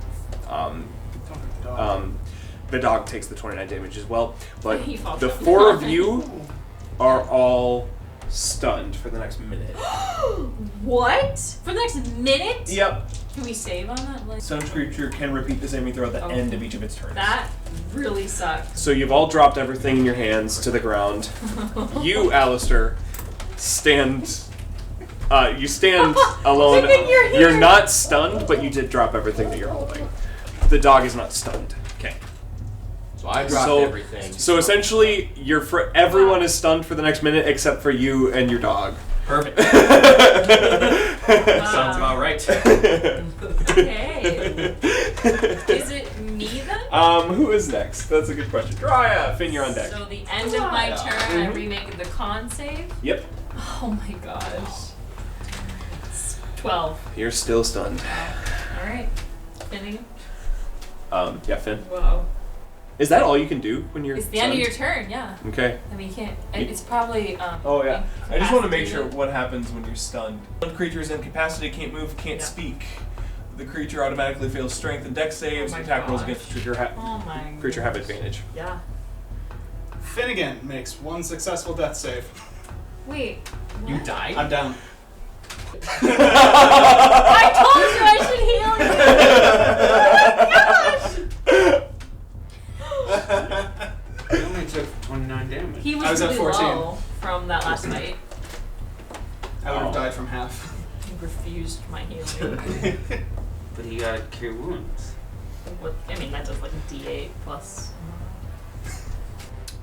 The dog takes the 29 damage as well, but He falls the down. 4 of you are all stunned for the next minute. What? For the next minute? Yep. Can we save on that? Like, Stunned creature can repeat the saving throw at the end of each of its turns. that really sucks. So you've all dropped everything in your hands to the ground. You, Alistair, stand. You stand alone. Look at your You're hair. not stunned, but you did drop everything that you're holding. The dog is not stunned. Okay. So I dropped everything. So essentially, everyone is stunned for the next minute except for you and your dog. Perfect. Sounds about right. Okay. Is it me then? Who is next? That's a good question. Drya, Finn, you're on deck. So the end of my turn, I remake the con save. Yep. Oh my gosh. It's 12. You're still stunned. All right. Finning. Yeah, Finn. Wow. Is that all you can do when you're It's the end of stunned? your turn, yeah. Okay. I mean, you can't. It's probably. Oh yeah. I just want to make sure incapacitated. what happens when you're stunned. One creature is incapacitated, can't move, can't speak. The creature automatically fails strength and dex saves. Oh my Attack rolls gosh. against the creature, Oh my. creature have advantage. Yeah. Finnegan makes 1 successful death save. Wait. You what? died? I'm down. I told you I should heal you. Oh my gosh. You only took 29 damage. He was, I was at really 14. low from that last night. I would have died from half. He refused my healing. But he got cure wounds. What, I mean, that does like a D8 plus.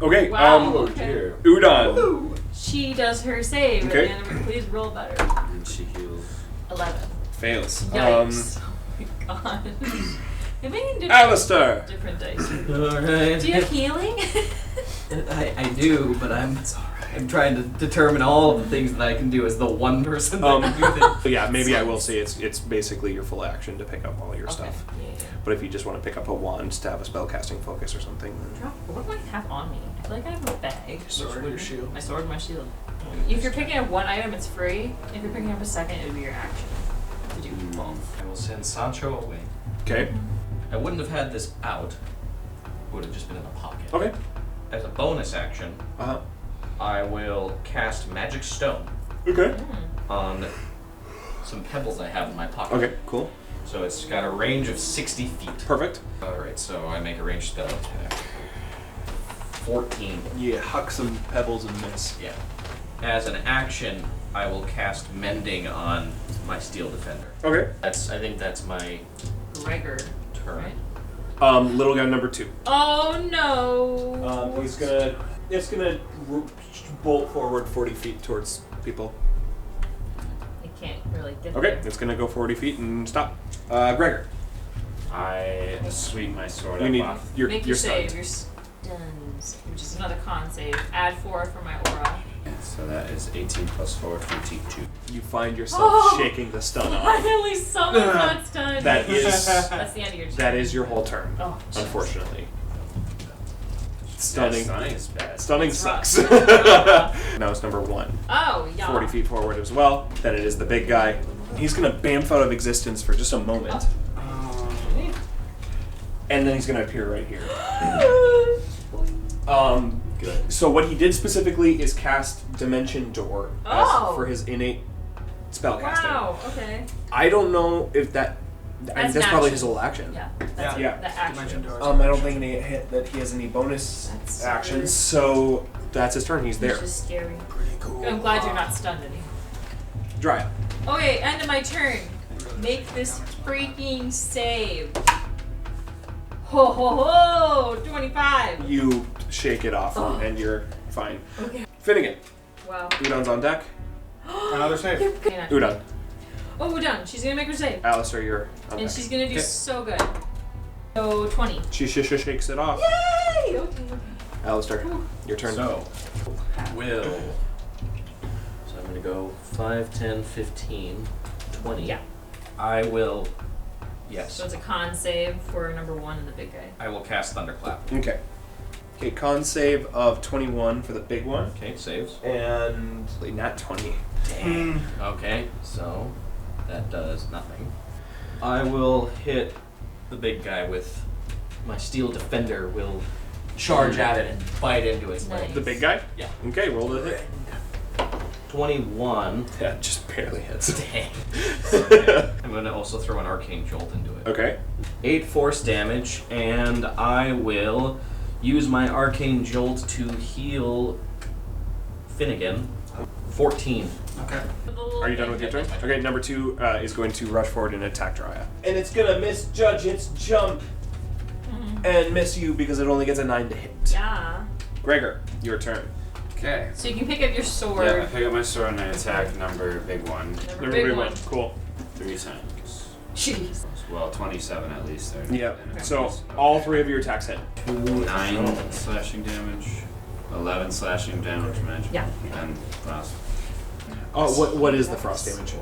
Okay. Wow. Okay. Udon. She does her save. Okay. At the end of it. Please roll better. And she heals. 11. Fails. Yikes. Oh my god. Maybe I can do Alistair. different dice. Alright. Do you have healing? I do, but I'm trying to determine all of the things that I can do as the one person that can do this. So yeah, maybe I will say it's basically your full action to pick up all your Okay. stuff. Yeah. But if you just want to pick up a wand to have a spellcasting focus or something, then What do I have on me? I feel like I have a bag. Sword, your shield. My sword, my shield. If you're picking up one item, it's free. If you're picking up a second, it would be your action to do both. I will send Sancho away. okay. I wouldn't have had this out. It would have just been in the pocket. Okay. As a bonus action, I will cast Magic Stone Okay. on some pebbles I have in my pocket. Okay. Cool. So it's got a range of 60 feet. Perfect. Alright, so I make a ranged spell attack. 14. You huck some pebbles and miss. Yeah. As an action, I will cast Mending on my Steel Defender. Okay. I think that's my Gregor. turn. Right? Little guy number 2. Oh no. It's gonna bolt forward 40 feet towards people. It can't really get Okay, there. it's gonna go 40 feet and stop. Gregor, I swing my sword you up need off. your Make your save. stunned. You're stunned, which is another con save. Add 4 for my aura. So that is 18 plus 4, 22. You find yourself Oh! shaking the stun off. Finally, someone got stunned. That is That's the end of your turn. that is your whole turn. Oh, jeez. Unfortunately, stunning. Yeah, stunning is bad. Stunning It's rough. sucks. Now it's number 1. Oh, yeah. 40 feet forward as well. Then it is the big guy. He's gonna bamf out of existence for just a moment, and then he's gonna appear right here. Good. So what he did specifically is cast Dimension Door Oh. for his innate spellcasting. Wow. Okay. I don't know if that. That's That's an probably action. his whole action. Yeah. That's Yeah. The action. Dimension doors. I don't think that he has any bonus That's actions, weird. so that's his turn. He's there. Which is scary. Pretty cool. I'm glad you're not stunned anymore. Dry. Okay, end of my turn. Make this freaking save. Ho ho ho! 25. You shake it off, Oh. and you're fine. Okay. Finnegan. Wow. Udon's on deck. Another save. Udon. Oh, we're done. She's gonna make her save. Alistair, you're on And deck. she's gonna do Okay. so good. So 20. She shakes it off. Yay! Okay. Alistair, your turn. So, will. So I'm going to go 5, 10, 15, 20. Yeah. I will. Yes. So it's a con save for number 1 and the big guy. I will cast Thunderclap. Okay. Okay, con save of 21 for the big one. Okay, saves. And not 20. Dang. Okay, so that does nothing. I will hit the big guy with my Steel Defender. Will charge at it and bite into its leg. Nice. The big guy? Yeah. Okay, roll the hit. 21. That just barely hits. Dang. Okay. I'm going to also throw an Arcane Jolt into it. Okay. 8 force damage, and I will use my Arcane Jolt to heal Finnegan. 14. Okay. Are you done with your turn? Okay, number 2 is going to rush forward and attack Dryad. And it's gonna misjudge its jump and miss you because it only gets a 9 to hit. Yeah. Gregor, your turn. Okay. So you can pick up your sword. Yeah, I pick up my sword and I attack number big one Number big one. Cool. 3 times. Jeez. Well, 27 at least. There. Yep. So all 3 of your attacks hit. 9 slashing damage, 11 slashing damage magic, Yeah. and frost. Oh, what is the frost damage?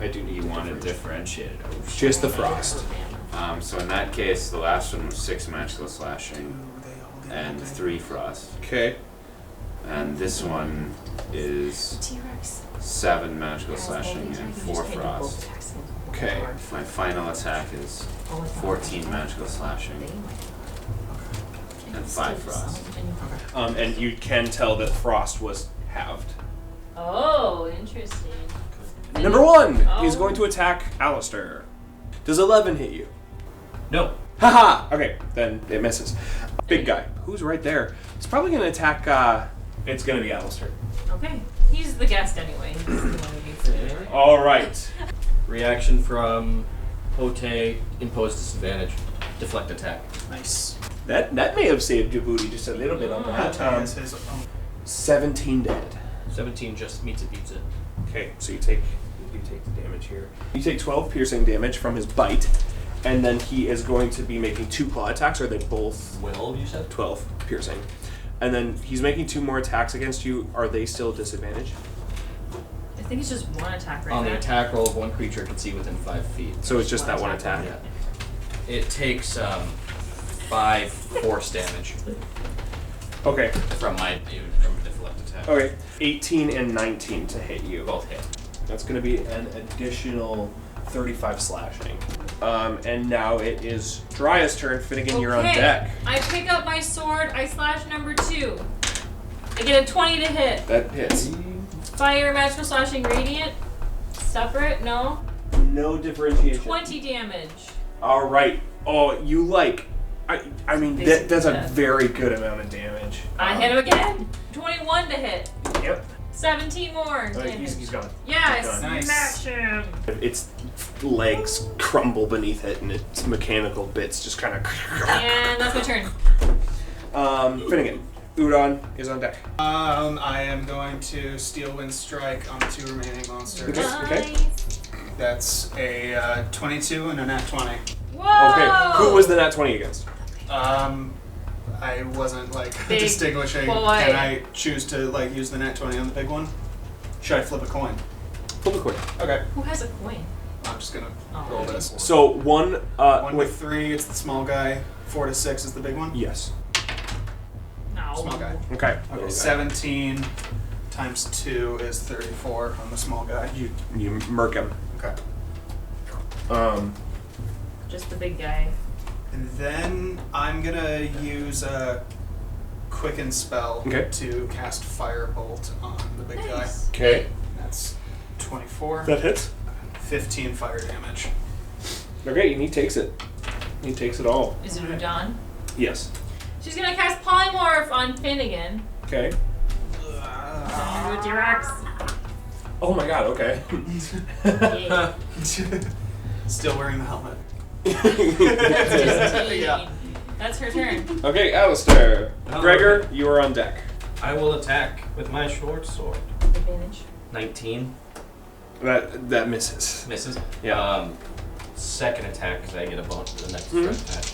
I do need You want it differentiated. Oh, shit. just the frost. So in that case, the last one was 6 magical slashing and 3 frost. Okay. And this one is T-Rex. 7 magical slashing and 4 frost. Okay. My final attack is 14 magical slashing and 5 frost. And you can tell that frost was halved. Oh, interesting. Number 1 Oh. is going to attack Alistair. Does 11 hit you? No. Haha! Okay, then it misses. Big guy, who's right there. It's probably going to attack, it's going to be Alistair. Okay. He's the guest anyway. He's the one who needs to do it. Alright. Reaction from Pote, impose disadvantage, deflect attack. Nice. That may have saved your booty just a little bit on that. Yes, his 17 dead. 17 just meets it, beats it. Okay, so you take the damage here. You take 12 piercing damage from his bite, and then he is going to be making 2 claw attacks. Are they both 12, you said? 12 piercing? And then he's making 2 more attacks against you. Are they still disadvantaged? I think it's just one attack right On now. the attack roll of one creature can see within 5 feet. So it's just that one attack. Yeah. It takes 5 force damage Okay. from my deflect attack. Okay. 18 and 19 to hit you. Both hit. That's going to be an additional 35 slashing. And now it is Dryad's turn. Finnegan, you're on deck. I pick up my sword. I slash number 2. I get a 20 to hit. That hits. Fire, magical slashing, radiant. Separate? No. No differentiation. 20 damage. All right. Oh, you like. I mean, that's a death. very good amount of damage. I hit him again. 21 to hit. Yep. 17 more damage. He's gone. Yeah, He's I gone. smash him. Its legs crumble beneath it, and its mechanical bits just kind of. And that's my turn. Finnegan. Udon is on deck. I am going to Steel Wind Strike on the 2 remaining monsters. Okay. Nice. That's a 22 and a nat 20. Whoa! Okay. Who was the nat 20 against? I wasn't like Big distinguishing. boy. Can I choose to like use the nat 20 on the big one? Should I flip a coin? Flip a coin. Okay. Who has a coin? I'm just gonna Oh. roll this. So one. 1 wait. to 3, it's the small guy. 4 to 6 is the big one. Yes. No. Small guy. Okay. Okay. 17 times 2 is 34 on the small guy. You murk him. Okay. Just the big guy. And then I'm gonna use a quicken spell Okay. to cast Firebolt on the big Nice. Okay. guy. That's 24. That hits. 15 fire damage. Okay, and he takes it. He takes it all. Is it Udon? Yes. She's gonna cast Polymorph on Finnegan. Okay. With your axe. Oh my god, okay. Yeah. Still wearing the helmet. That's just tea. Yeah. That's her turn. Okay, Alistair. Hello. Gregor, you are on deck. I will attack with my short sword. Advantage. 19 That misses. misses. Yeah. Second attack because I get a bonus to the next Mhm. attack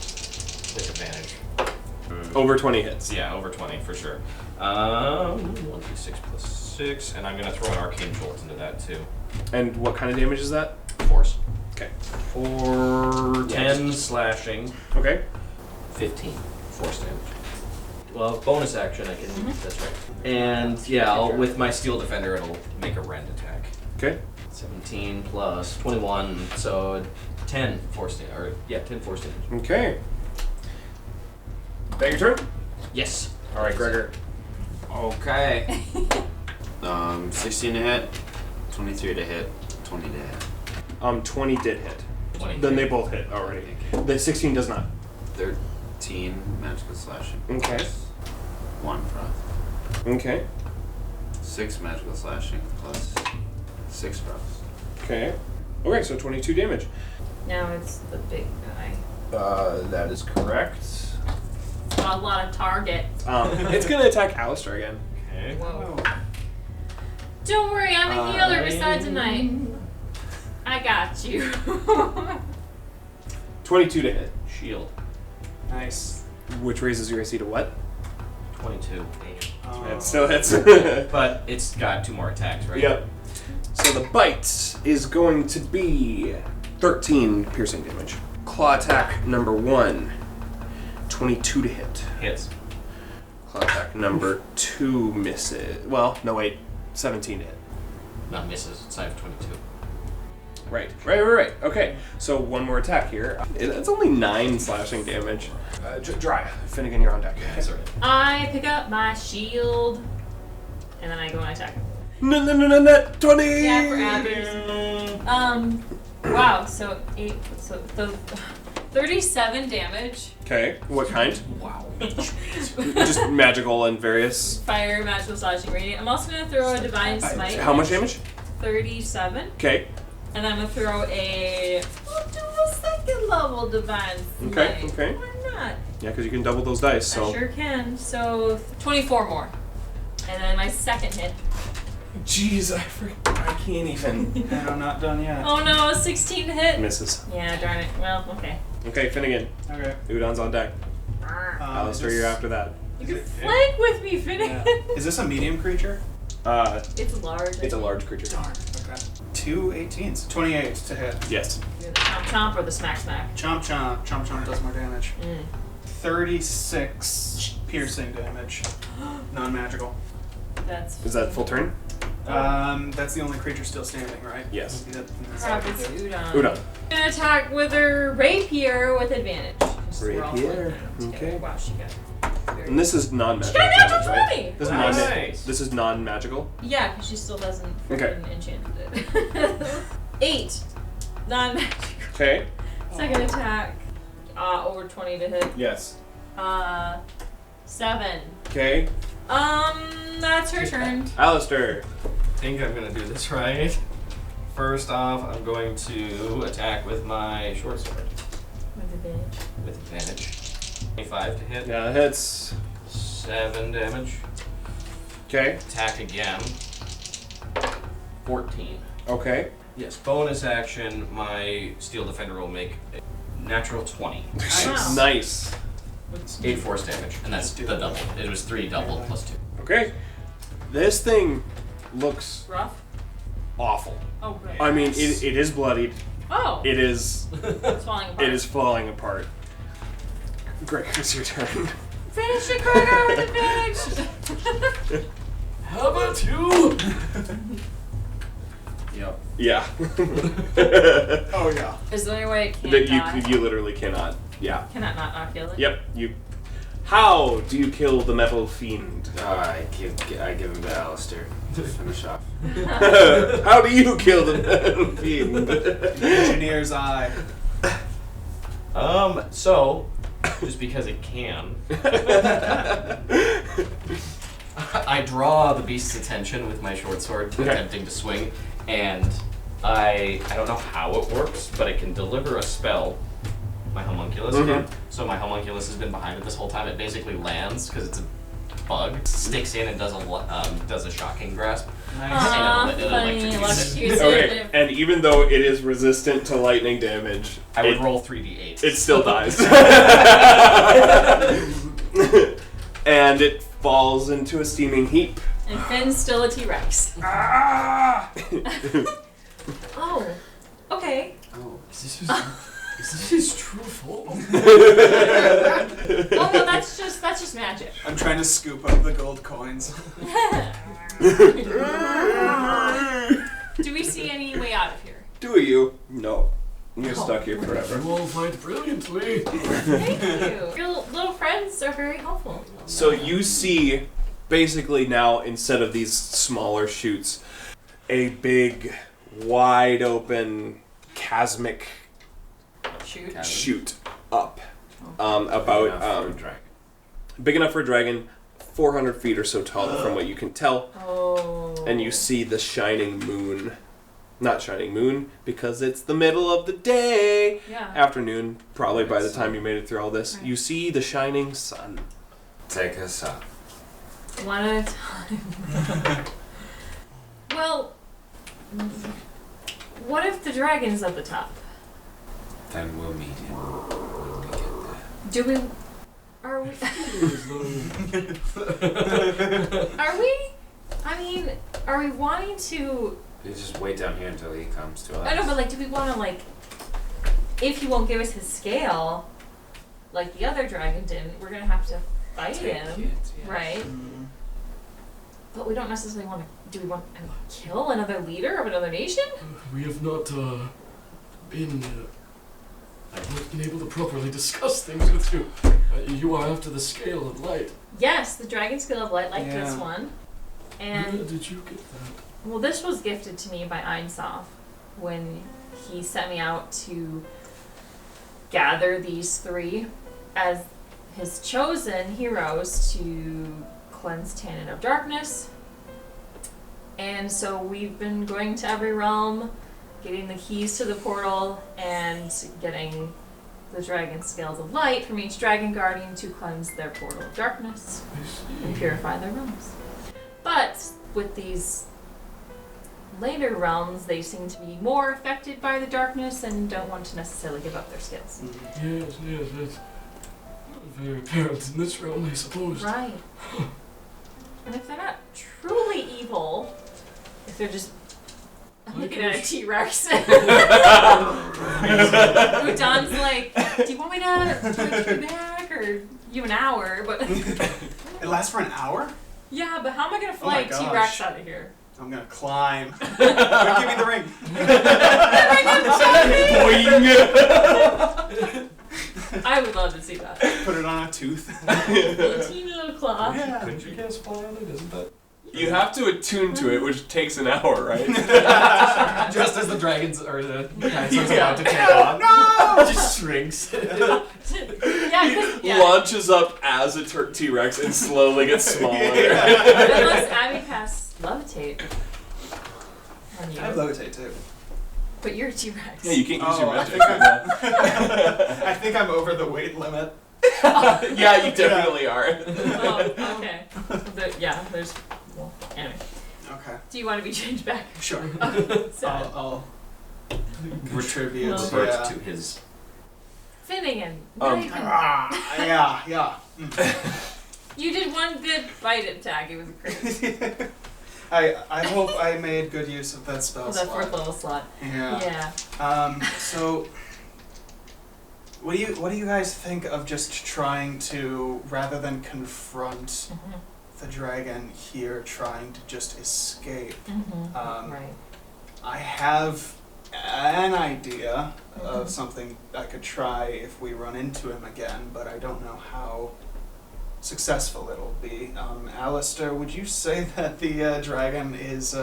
with advantage. Over 20 hits. Yeah, over 20 for sure. 1d6 plus 6, and I'm gonna throw an arcane jolt into that too. And what kind of damage is that? Force. Okay. For 10 slashing, Okay. 15 force damage. Well, bonus action I can. That's right. And yeah, with my steel defender, it'll make a rend attack. Okay. 17 plus 21, so 10 force damage. Or yeah, 10 force damage. Okay. That your turn? Yes. All right, Gregor. Okay. 16 to hit, 23 to hit, 20 to hit. 20 did hit. 20. Then they both hit already. The 16 does not. 13 magical slashing. Okay. Plus 1 frost. Okay. 6 magical slashing plus 6 frost. Okay. Okay, so 22 damage. Now it's the big guy. That is correct. Got a lot of target. It's gonna attack Alistair again. Okay. Whoa. Don't worry, I'm a healer besides a knight. I got you. 22 to hit, Shield. Nice. which raises your AC to what? 22. It still hits. But it's got 2 more attacks, right? Yep. So the bite is going to be 13 piercing damage. Claw attack number 1, 22 to hit. Hits. Claw attack number 2 misses. Well, no wait, 17 to hit. Not misses. It's not 22. Right. Okay, so one more attack here. It's only 9 slashing damage. Dry. Finnegan, you're on deck. That's alright. I pick up my shield, and then I go and attack him. No, 20! Yeah, for Abby's. Wow, so 37 damage. Okay, what kind? Wow. Just magical and various. Fire, magical slashing, radiant. I'm also going to throw a divine smite. How much damage? 37. Okay. And then I'm going to throw I'll do a second level divine smite. Okay. Why not? Yeah, because you can double those dice, so. I sure can. So 24 more. And then my second hit. Jeez, I can't even. And I'm not done yet. Oh no, 16 to hit. Misses. Yeah, darn it. Well, okay. Okay, Finnegan. Okay. Udon's on deck. Alistair, you're after that. You can flank with me, Finnegan. Is this a medium creature? It's large. It's a large creature. Darn. Okay. 2 18s. 28 to hit. Yes. You're the chomp chomp or the smack smack. Chomp chomp. Chomp chomp does more damage. Mm. 36 piercing damage. Non-magical. Is that full turn? That's the only creature still standing, right? Yes. Crap, it's Udon. Udon. Gonna attack with her rapier with advantage. Rapier, okay. Wow, she got. And this is non-magical. She got a natural damage, 20! right? This is Nice. non. This is non-magical. Yeah, because she still doesn't Okay. freaking enchant it. 8 Non-magical. Okay. Second attack. Over 20 to hit. Yes. 7. Okay. That's her turn. Alistair. I think I'm gonna do this right. First off, I'm going to attack with my short sword. With advantage. 25 to hit. Yeah, it hits. 7 damage. Okay. Attack again. 14. Okay. Yes, bonus action, my Steel Defender will make a natural 20. Wow. Nice. 8 force damage, and that's the double. It was 3 double plus 2. Okay. This thing looks Rough? awful. Oh, good. I mean, it is bloodied. Oh! It is. It's falling apart. It is falling apart. Greg, it's your turn. Finish it, Gregor, with advantage! How about you? Yep. Yeah. Oh yeah. Is there any way it can't That die? you literally cannot. Yeah. Cannot not kill it? Yep. You. How do you kill the metal fiend? I give him to Alistair to finish off. How do you kill the metal fiend? Engineer's eye. So, just because it can, I draw the beast's attention with my short sword, attempting to swing, and I don't know how it works, but it can deliver a spell. My homunculus can. So my homunculus has been behind it this whole time. It basically lands because it's a bug, sticks in and does a shocking grasp. Aw, And it funny, electrocutes it. electrocutes Okay, it. and even though it is resistant to lightning damage, I would roll 3d8. it still dies. And it falls into a steaming heap. And Finn's still a T-Rex. Ah! Oh, okay. Oh. Is this his true form? Oh no, that's just magic. I'm trying to scoop up the gold coins. Do we see any way out of here? Do you? No. You're stuck here forever. You all fight brilliantly. Thank you. Your little friends are very helpful. So you see, basically now, instead of these smaller chutes, a big, wide open, chasmic Shoot. shoot up. Enough for a dragon. Big enough for a dragon, 400 feet or so tall from what you can tell. Oh. And you see the shining moon. Not shining moon, because it's the middle of the day. Yeah. Afternoon, probably by the time you made it through all this. Right. You see the shining sun. Take us up. One at a time. Well, what if the dragon's at the top? Then we'll meet him when we get there. Do we? Are we? Are we? I mean, are we wanting to? You just wait down here until he comes to us. I know, but like, do we want to like? If he won't give us his scale, like the other dragon didn't, we're gonna have to fight Take him, it, yes. right? But we don't necessarily want to. Do we want to kill another leader of another nation? We have not been able to properly discuss things with you. You are after the scale of light. Yes, the dragon scale of light, like this one, Where and did you get that? well, this was gifted to me by Einsof when he sent me out to gather these three as his chosen heroes to cleanse Tannin of Darkness. And so we've been going to every realm, getting the keys to the portal, and getting the dragon scales of light from each dragon guardian to cleanse their portal of darkness I see. and purify their realms. But with these later realms, they seem to be more affected by the darkness and don't want to necessarily give up their skills. Yes, that's very apparent in this realm, I suppose. Right. And if they're not truly evil, if they're just I'm looking at a T-Rex. Udon's like, do you want me to take you back, or you have an hour? But It lasts for an hour? yeah, but how am I gonna Oh fly my gosh. T-Rex out of here? I'm gonna climb. Give me the ring. I would love to see that. Put it on a tooth. Little teeny little claw. Yeah. Couldn't you cast fly on it? Isn't that? You have to attune to it, which takes an hour, right? Just as the dragons or the dinosaurs about to take off, it just shrinks. Launches up as a T-Rex and slowly gets smaller. Unless Abby casts levitate on you. I have levitate too. But you're a T-Rex. Yeah, you can't use your I magic. think I think I'm over the weight limit. Yeah, you definitely are. Oh, okay. There's. Well, anyway. Okay. Do you want to be changed back? Sure. So, I'll retribute. Revert to his. Finnegan. Yeah. You did one good bite attack. It was great. I hope I made good use of that spell That slot. fourth level slot. Yeah. So what do you guys think of just trying to, rather than confront the dragon here, trying to just escape? Right. I have an idea of something I could try if we run into him again, but I don't know how successful it'll be. Alistair, would you say that the dragon is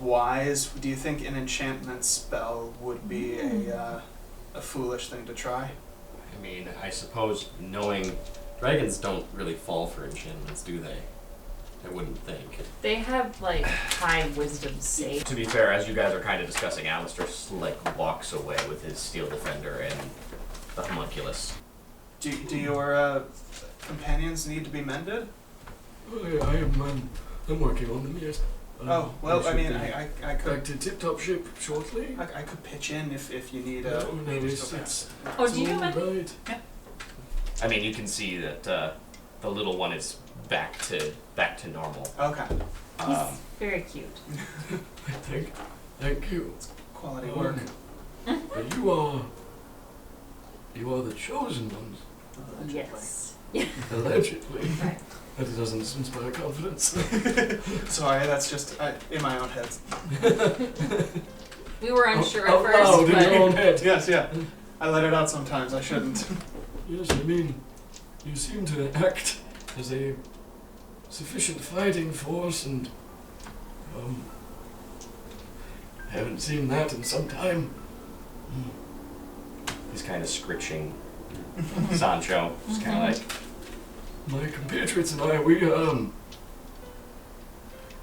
wise? Do you think an enchantment spell would be a foolish thing to try? I mean, I suppose knowing dragons don't really fall for enchantments, do they? I wouldn't think. They have like high wisdom save. To be fair, as you guys are kind of discussing, Alistair walks away with his steel defender and the homunculus. Do your companions need to be mended? Oh, yeah, I'm working on them, yes. I Back could to tip-top shape shortly. I could pitch in if you need No, it's Oh, do you know all that? right. I mean, you can see that the little one is back to normal. Okay. He's very cute. Thank you. Quality work. But you are the chosen ones. Yes. Allegedly. Right. That doesn't inspire confidence. Sorry, that's just in my own head. We were unsure Out at loud first, in your but own head. Yes, yeah. I let it out sometimes. I shouldn't. Yes, I mean, you seem to act as a sufficient fighting force, and haven't seen that in some time. He's kind of scritching Sancho. Just kind of like, My compatriots and I,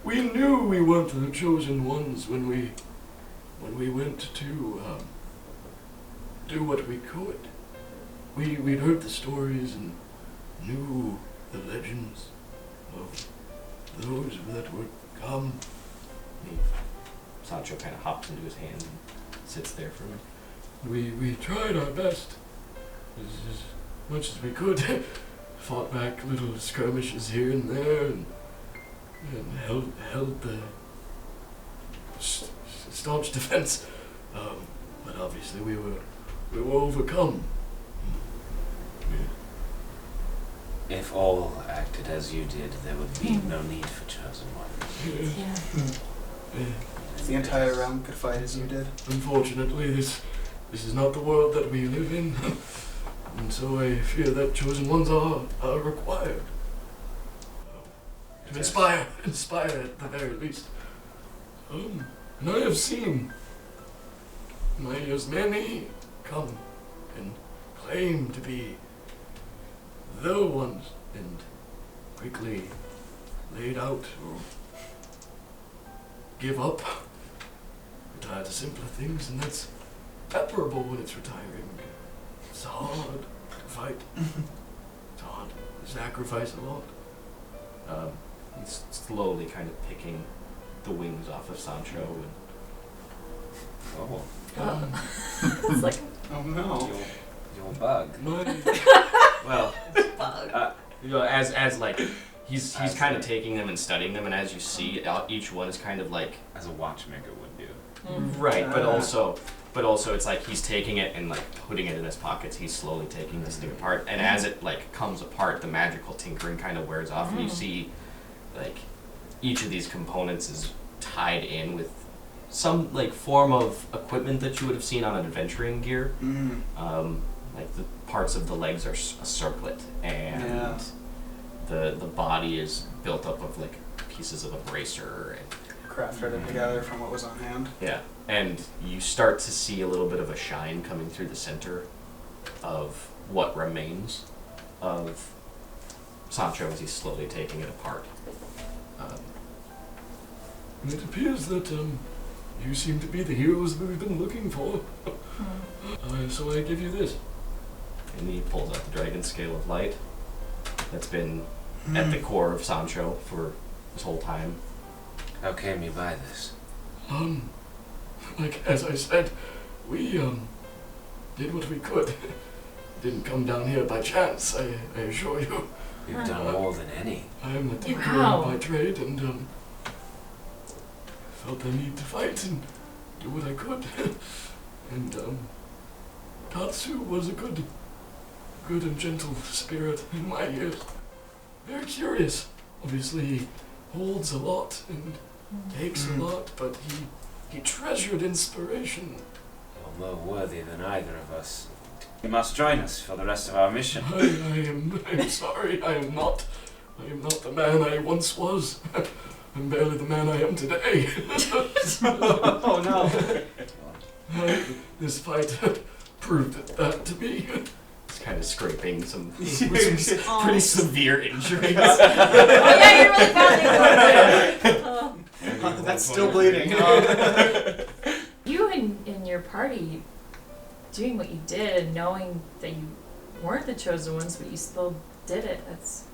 we knew we weren't the chosen ones when we went to do what we could. We'd heard the stories and knew the legends of those that would come. Sancho kind of hops into his hand and sits there for a minute. We tried our best as much as we could. Fought back little skirmishes here and there, and held the staunch defense. But obviously we were overcome. If all acted as you did, there would be no need for chosen one. yeah. If the entire realm could fight as you did. Unfortunately, this is not the world that we live in, and so I fear that chosen ones are required to inspire at the very least. And I have seen as many come and claim to be the ones, and quickly laid out or give up, retire to simpler things, and that's admirable when it's retiring. It's hard to fight. It's hard to sacrifice a lot. He's slowly kind of picking the wings off of Sancho and It's like Oh no. You'll bug. well, as like he's kind of taking them and studying them, and as you see, each one is kind of like As a watchmaker would do. right, but also it's like he's taking it and like putting it in his pockets. He's slowly taking this thing apart, and as it like comes apart, the magical tinkering kind of wears off, and you see like each of these components is tied in with some like form of equipment that you would have seen on adventuring gear. Like the parts of the legs are a circlet, and the the body is built up of like pieces of a bracer and Crafted it together from what was on hand. yeah, and you start to see a little bit of a shine coming through the center of what remains of Sancho as he's slowly taking it apart. It appears that you seem to be the heroes that we've been looking for. So I give you this. And he pulls out the dragon scale of light that's been at the core of Sancho for this whole time. How came you by this? Like as I said, we did what we could. Didn't come down here by chance, I assure you. You've done more than any. I am a tinkerer Wow. by trade, and felt the need to fight and do what I could. And Tatsu was a good and gentle spirit in my years. Very curious. Obviously, he holds a lot and takes a lot, but he treasured inspiration. You're more worthy than either of us. You must join us for the rest of our mission. I'm sorry, I am not the man I once was. I'm barely the man I am today. Oh no. This fight proved that to be. He's kind of scraping some pretty severe injuries. Oh yeah, you're really bad. That's still bleeding. You and your party doing what you did, knowing that you weren't the chosen ones, but you still did it. That's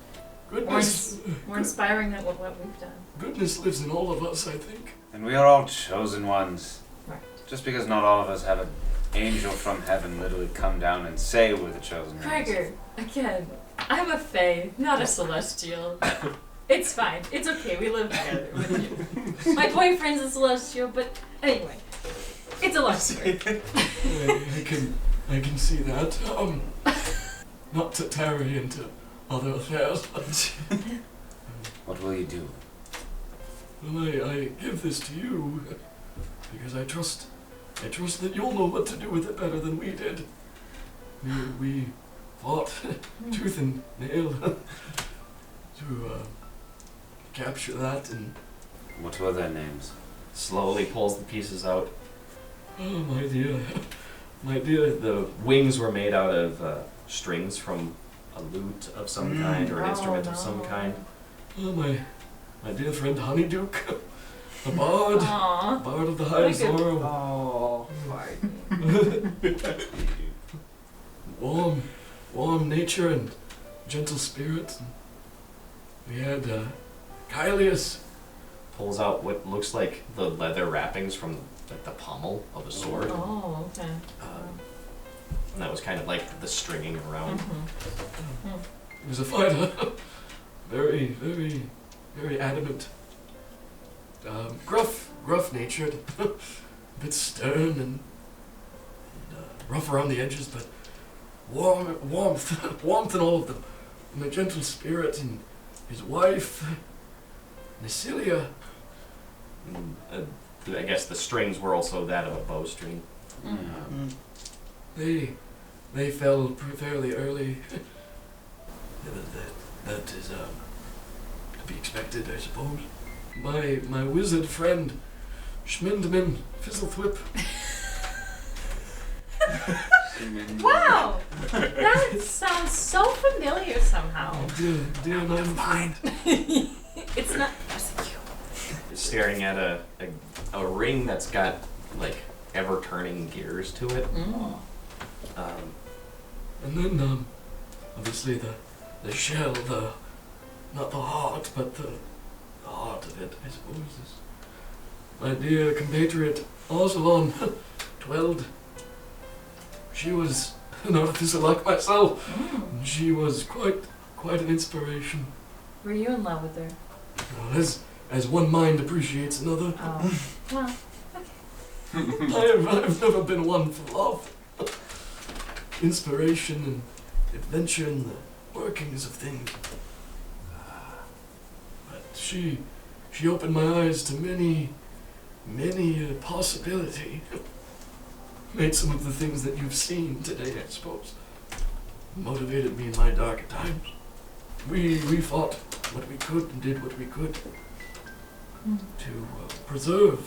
Goodness, more inspiring than what we've done. goodness lives in all of us, I think. And we are all chosen ones. Right. Just because not all of us have an angel from heaven literally come down and say we're the chosen ones. Gregor, again, I'm a fae, not a celestial. It's fine. It's okay. We live together with you. My boyfriend's a celestial, but anyway, it's a love story. I can see that. Not to tarry into other affairs. What will you do? Well, I give this to you because I trust that you'll know what to do with it better than we did. We fought tooth and nail to capture that, and What were their names? Slowly pulls the pieces out. oh my dear, The wings were made out of strings from a lute of some kind or an instrument of some kind. oh my dear friend Honeyduke, a bard, Aww. bard of the What a highest good- order. Oh. Warm nature and gentle spirit. We had Kylius. Pulls out what looks like the leather wrappings from like the pommel of a sword. Oh, okay. And that was kind of like the stringing around. He was a fighter. Very adamant. Gruff natured. A bit stern and rough around the edges, but warmth in all of them. And a gentle spirit, and his wife, Nasilia. I guess the strings were also that of a bowstring. They fell fairly early. That is to be expected, I suppose. My wizard friend, Schmindman Fizzlethwip. Wow! That sounds so familiar somehow. Dear Nine Friend. It's not. Staring at a ring that's got like ever turning gears to it. And then, obviously the shell, not the heart, but the heart of it, I suppose, is my dear compatriot, Arsalon, Tweld. She was an artificer like myself, and she was quite an inspiration. Were you in love with her? Well, as one mind appreciates another. Oh. Well, I've never been one for love. Inspiration and adventure and the workings of things. But she opened my eyes to many possibility. Made some of the things that you've seen today, I suppose. Motivated me in my darker times. we fought what we could and did what we could to preserve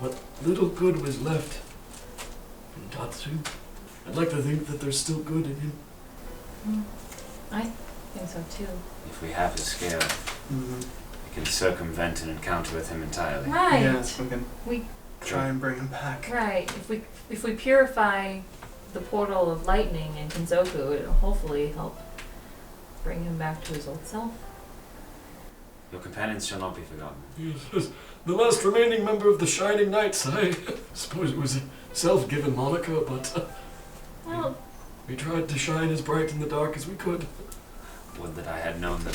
what little good was left in Tatsu. I'd like to think that there's still good in him. I think so too. If we have his scale, we can circumvent an encounter with him entirely. Right. Yes, we can We try and bring him back. right. If we purify the portal of lightning in Kinzoku, it'll hopefully help bring him back to his old self. Your companions shall not be forgotten. Yes, the last remaining member of the Shining Knights. I suppose it was a self-given moniker, but Well, we tried to shine as bright in the dark as we could. Would that I had known them.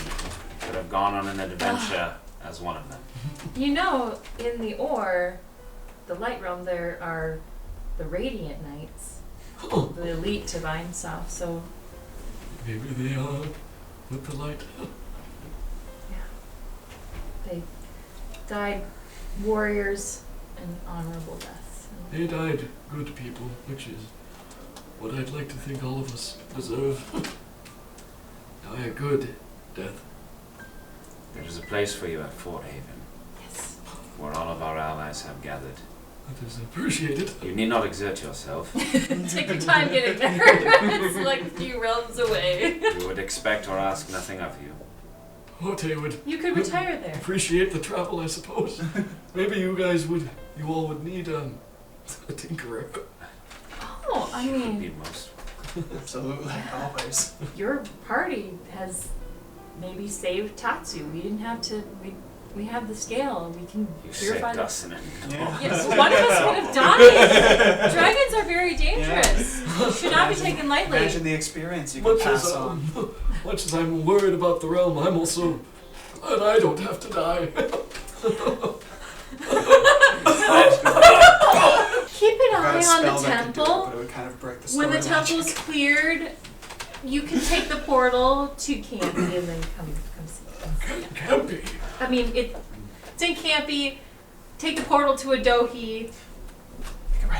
Could have gone on an adventure as one of them. you know, in the ore, the light realm, there are the Radiant Knights, the elite divine self. So Maybe they are with the light. they died warriors and honorable deaths. They died good people, which is what I'd like to think all of us deserve. Die a good death. There is a place for you at Fort Haven, Yes. where all of our allies have gathered. That is appreciated. You need not exert yourself. Take your time getting there. It's like a few realms away. We would expect or ask nothing of you. Horte would You could retire there. appreciate the travel, I suppose. Maybe you all would need a tinkerer. Oh, I Would mean, be most. Absolutely, always. your party has maybe saved Tatsu. We didn't have to. We have the scale. We can You purify saved the. us in it. Yes, one of us would have died. Dragons are very dangerous. Should not be taken lightly. Imagine the experience you could pass on. Much as I'm worried about the realm, I'm also glad I don't have to die. Keep an I got a eye on spell the that could do it, temple. but it would kind of break the When the story logic. temple's cleared, you can take the portal to Campy and then come see us. Campy. I mean, it's in Campy. Take the portal to a Dohi.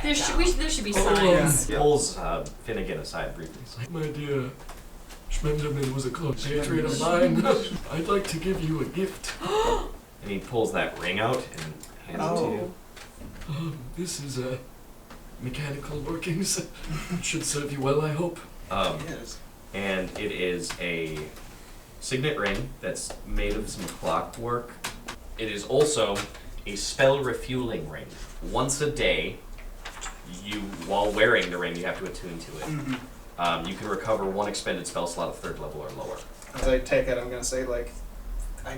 There should be signs. Pulls Finnegan aside briefly. He's like, My dear Schmenderman was a close patron of mine. I'd like to give you a gift. and he pulls that ring out and hands it to you. This is mechanical workings. Should serve you well, I hope. Yes. And it is a signet ring that's made of some clockwork. It is also a spell refueling ring. Once a day, while wearing the ring, you have to attune to it. You can recover one expended spell slot of 3rd level or lower. As I take it, I'm gonna say, like, I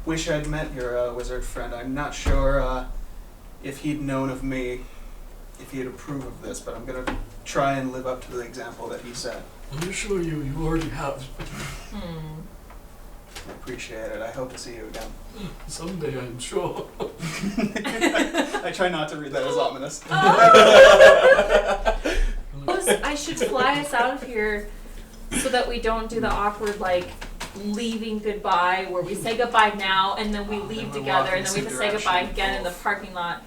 wish I'd met your wizard friend. I'm not sure if he'd known of me, if he'd approve of this, but I'm gonna try and live up to the example that he set. I assure you, you already have. I appreciate it. I hope to see you again. Someday, I'm sure. I try not to read that as ominous. I should fly us out of here so that we don't do the awkward, like, leaving goodbye where we say goodbye now and then we leave we're together walking and then we have to some say goodbye direction. again in the parking lot.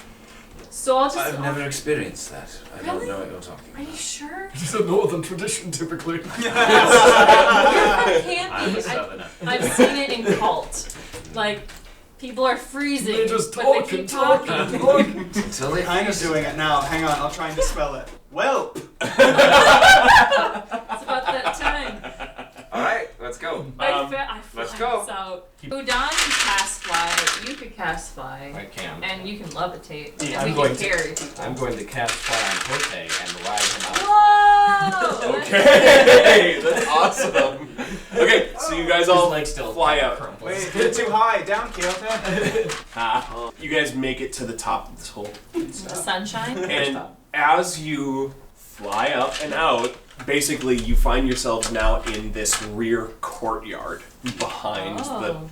So I'll just. I've never experienced that. I don't Really? know what you're talking Are about. you sure? It's a northern tradition, typically. You're from I'm a Campy. southerner. I've seen it in Cult. Like, people are freezing, They just but talk they keep and talk talking. and talk. Until they Kind of doing it now. Hang on, I'll try and dispel it. Welp! It's about that time. Alright, let's go. I fly let's go. us out. Udon can cast fly. You could cast fly. I can. And you can levitate. Yeah, and I'm we going can to- carry people. I'm going to cast fly on Horte and ride him out. Whoa! Okay, that's awesome. Okay, so you guys all His leg still fly kinda out. crumples. Wait, you're too high. Down, Quixote. You guys make it to the top of this hole. The sunshine. And as you fly up and out, basically you find yourselves now in this rear courtyard behind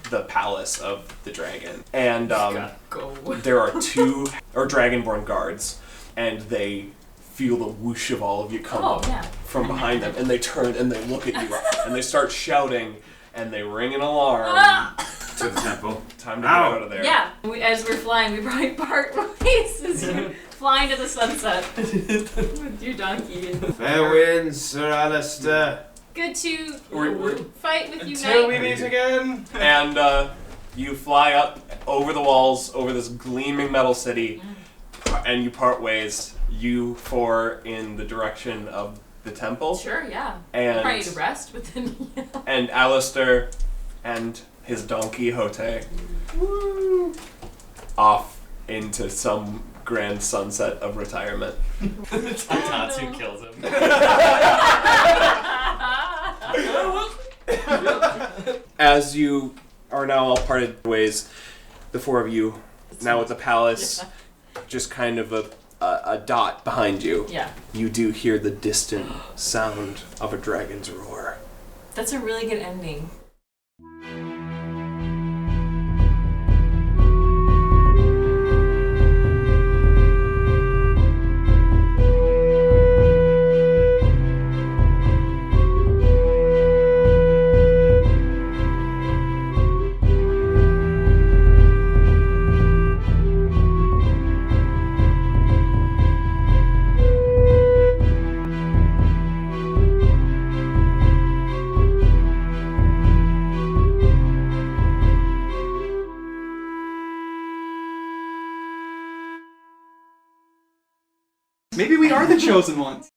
the palace of the dragon. And Go. there are two dragonborn guards, and they feel the whoosh of all of you come up from behind them, and they turn and they look at you and they start shouting and they ring an alarm. To the temple. Time to get out of there. Yeah. As we're flying, we probably part ways as you fly into the sunset with your donkey. Fair winds, Sir Alistair. good to We're- fight with you, Until we knight. meet again. And you fly up over the walls, over this gleaming metal city, and you part ways. You four in the direction of the temple, Sure, yeah. and Probably to rest within. and Alistair and his donkey Hote off into some grand sunset of retirement. Tatsu kills him. As you are now all parted ways, the four of you, now at the palace, just kind of a dot behind you. Yeah. You do hear the distant sound of a dragon's roar. That's a really good ending. Maybe we are the chosen ones.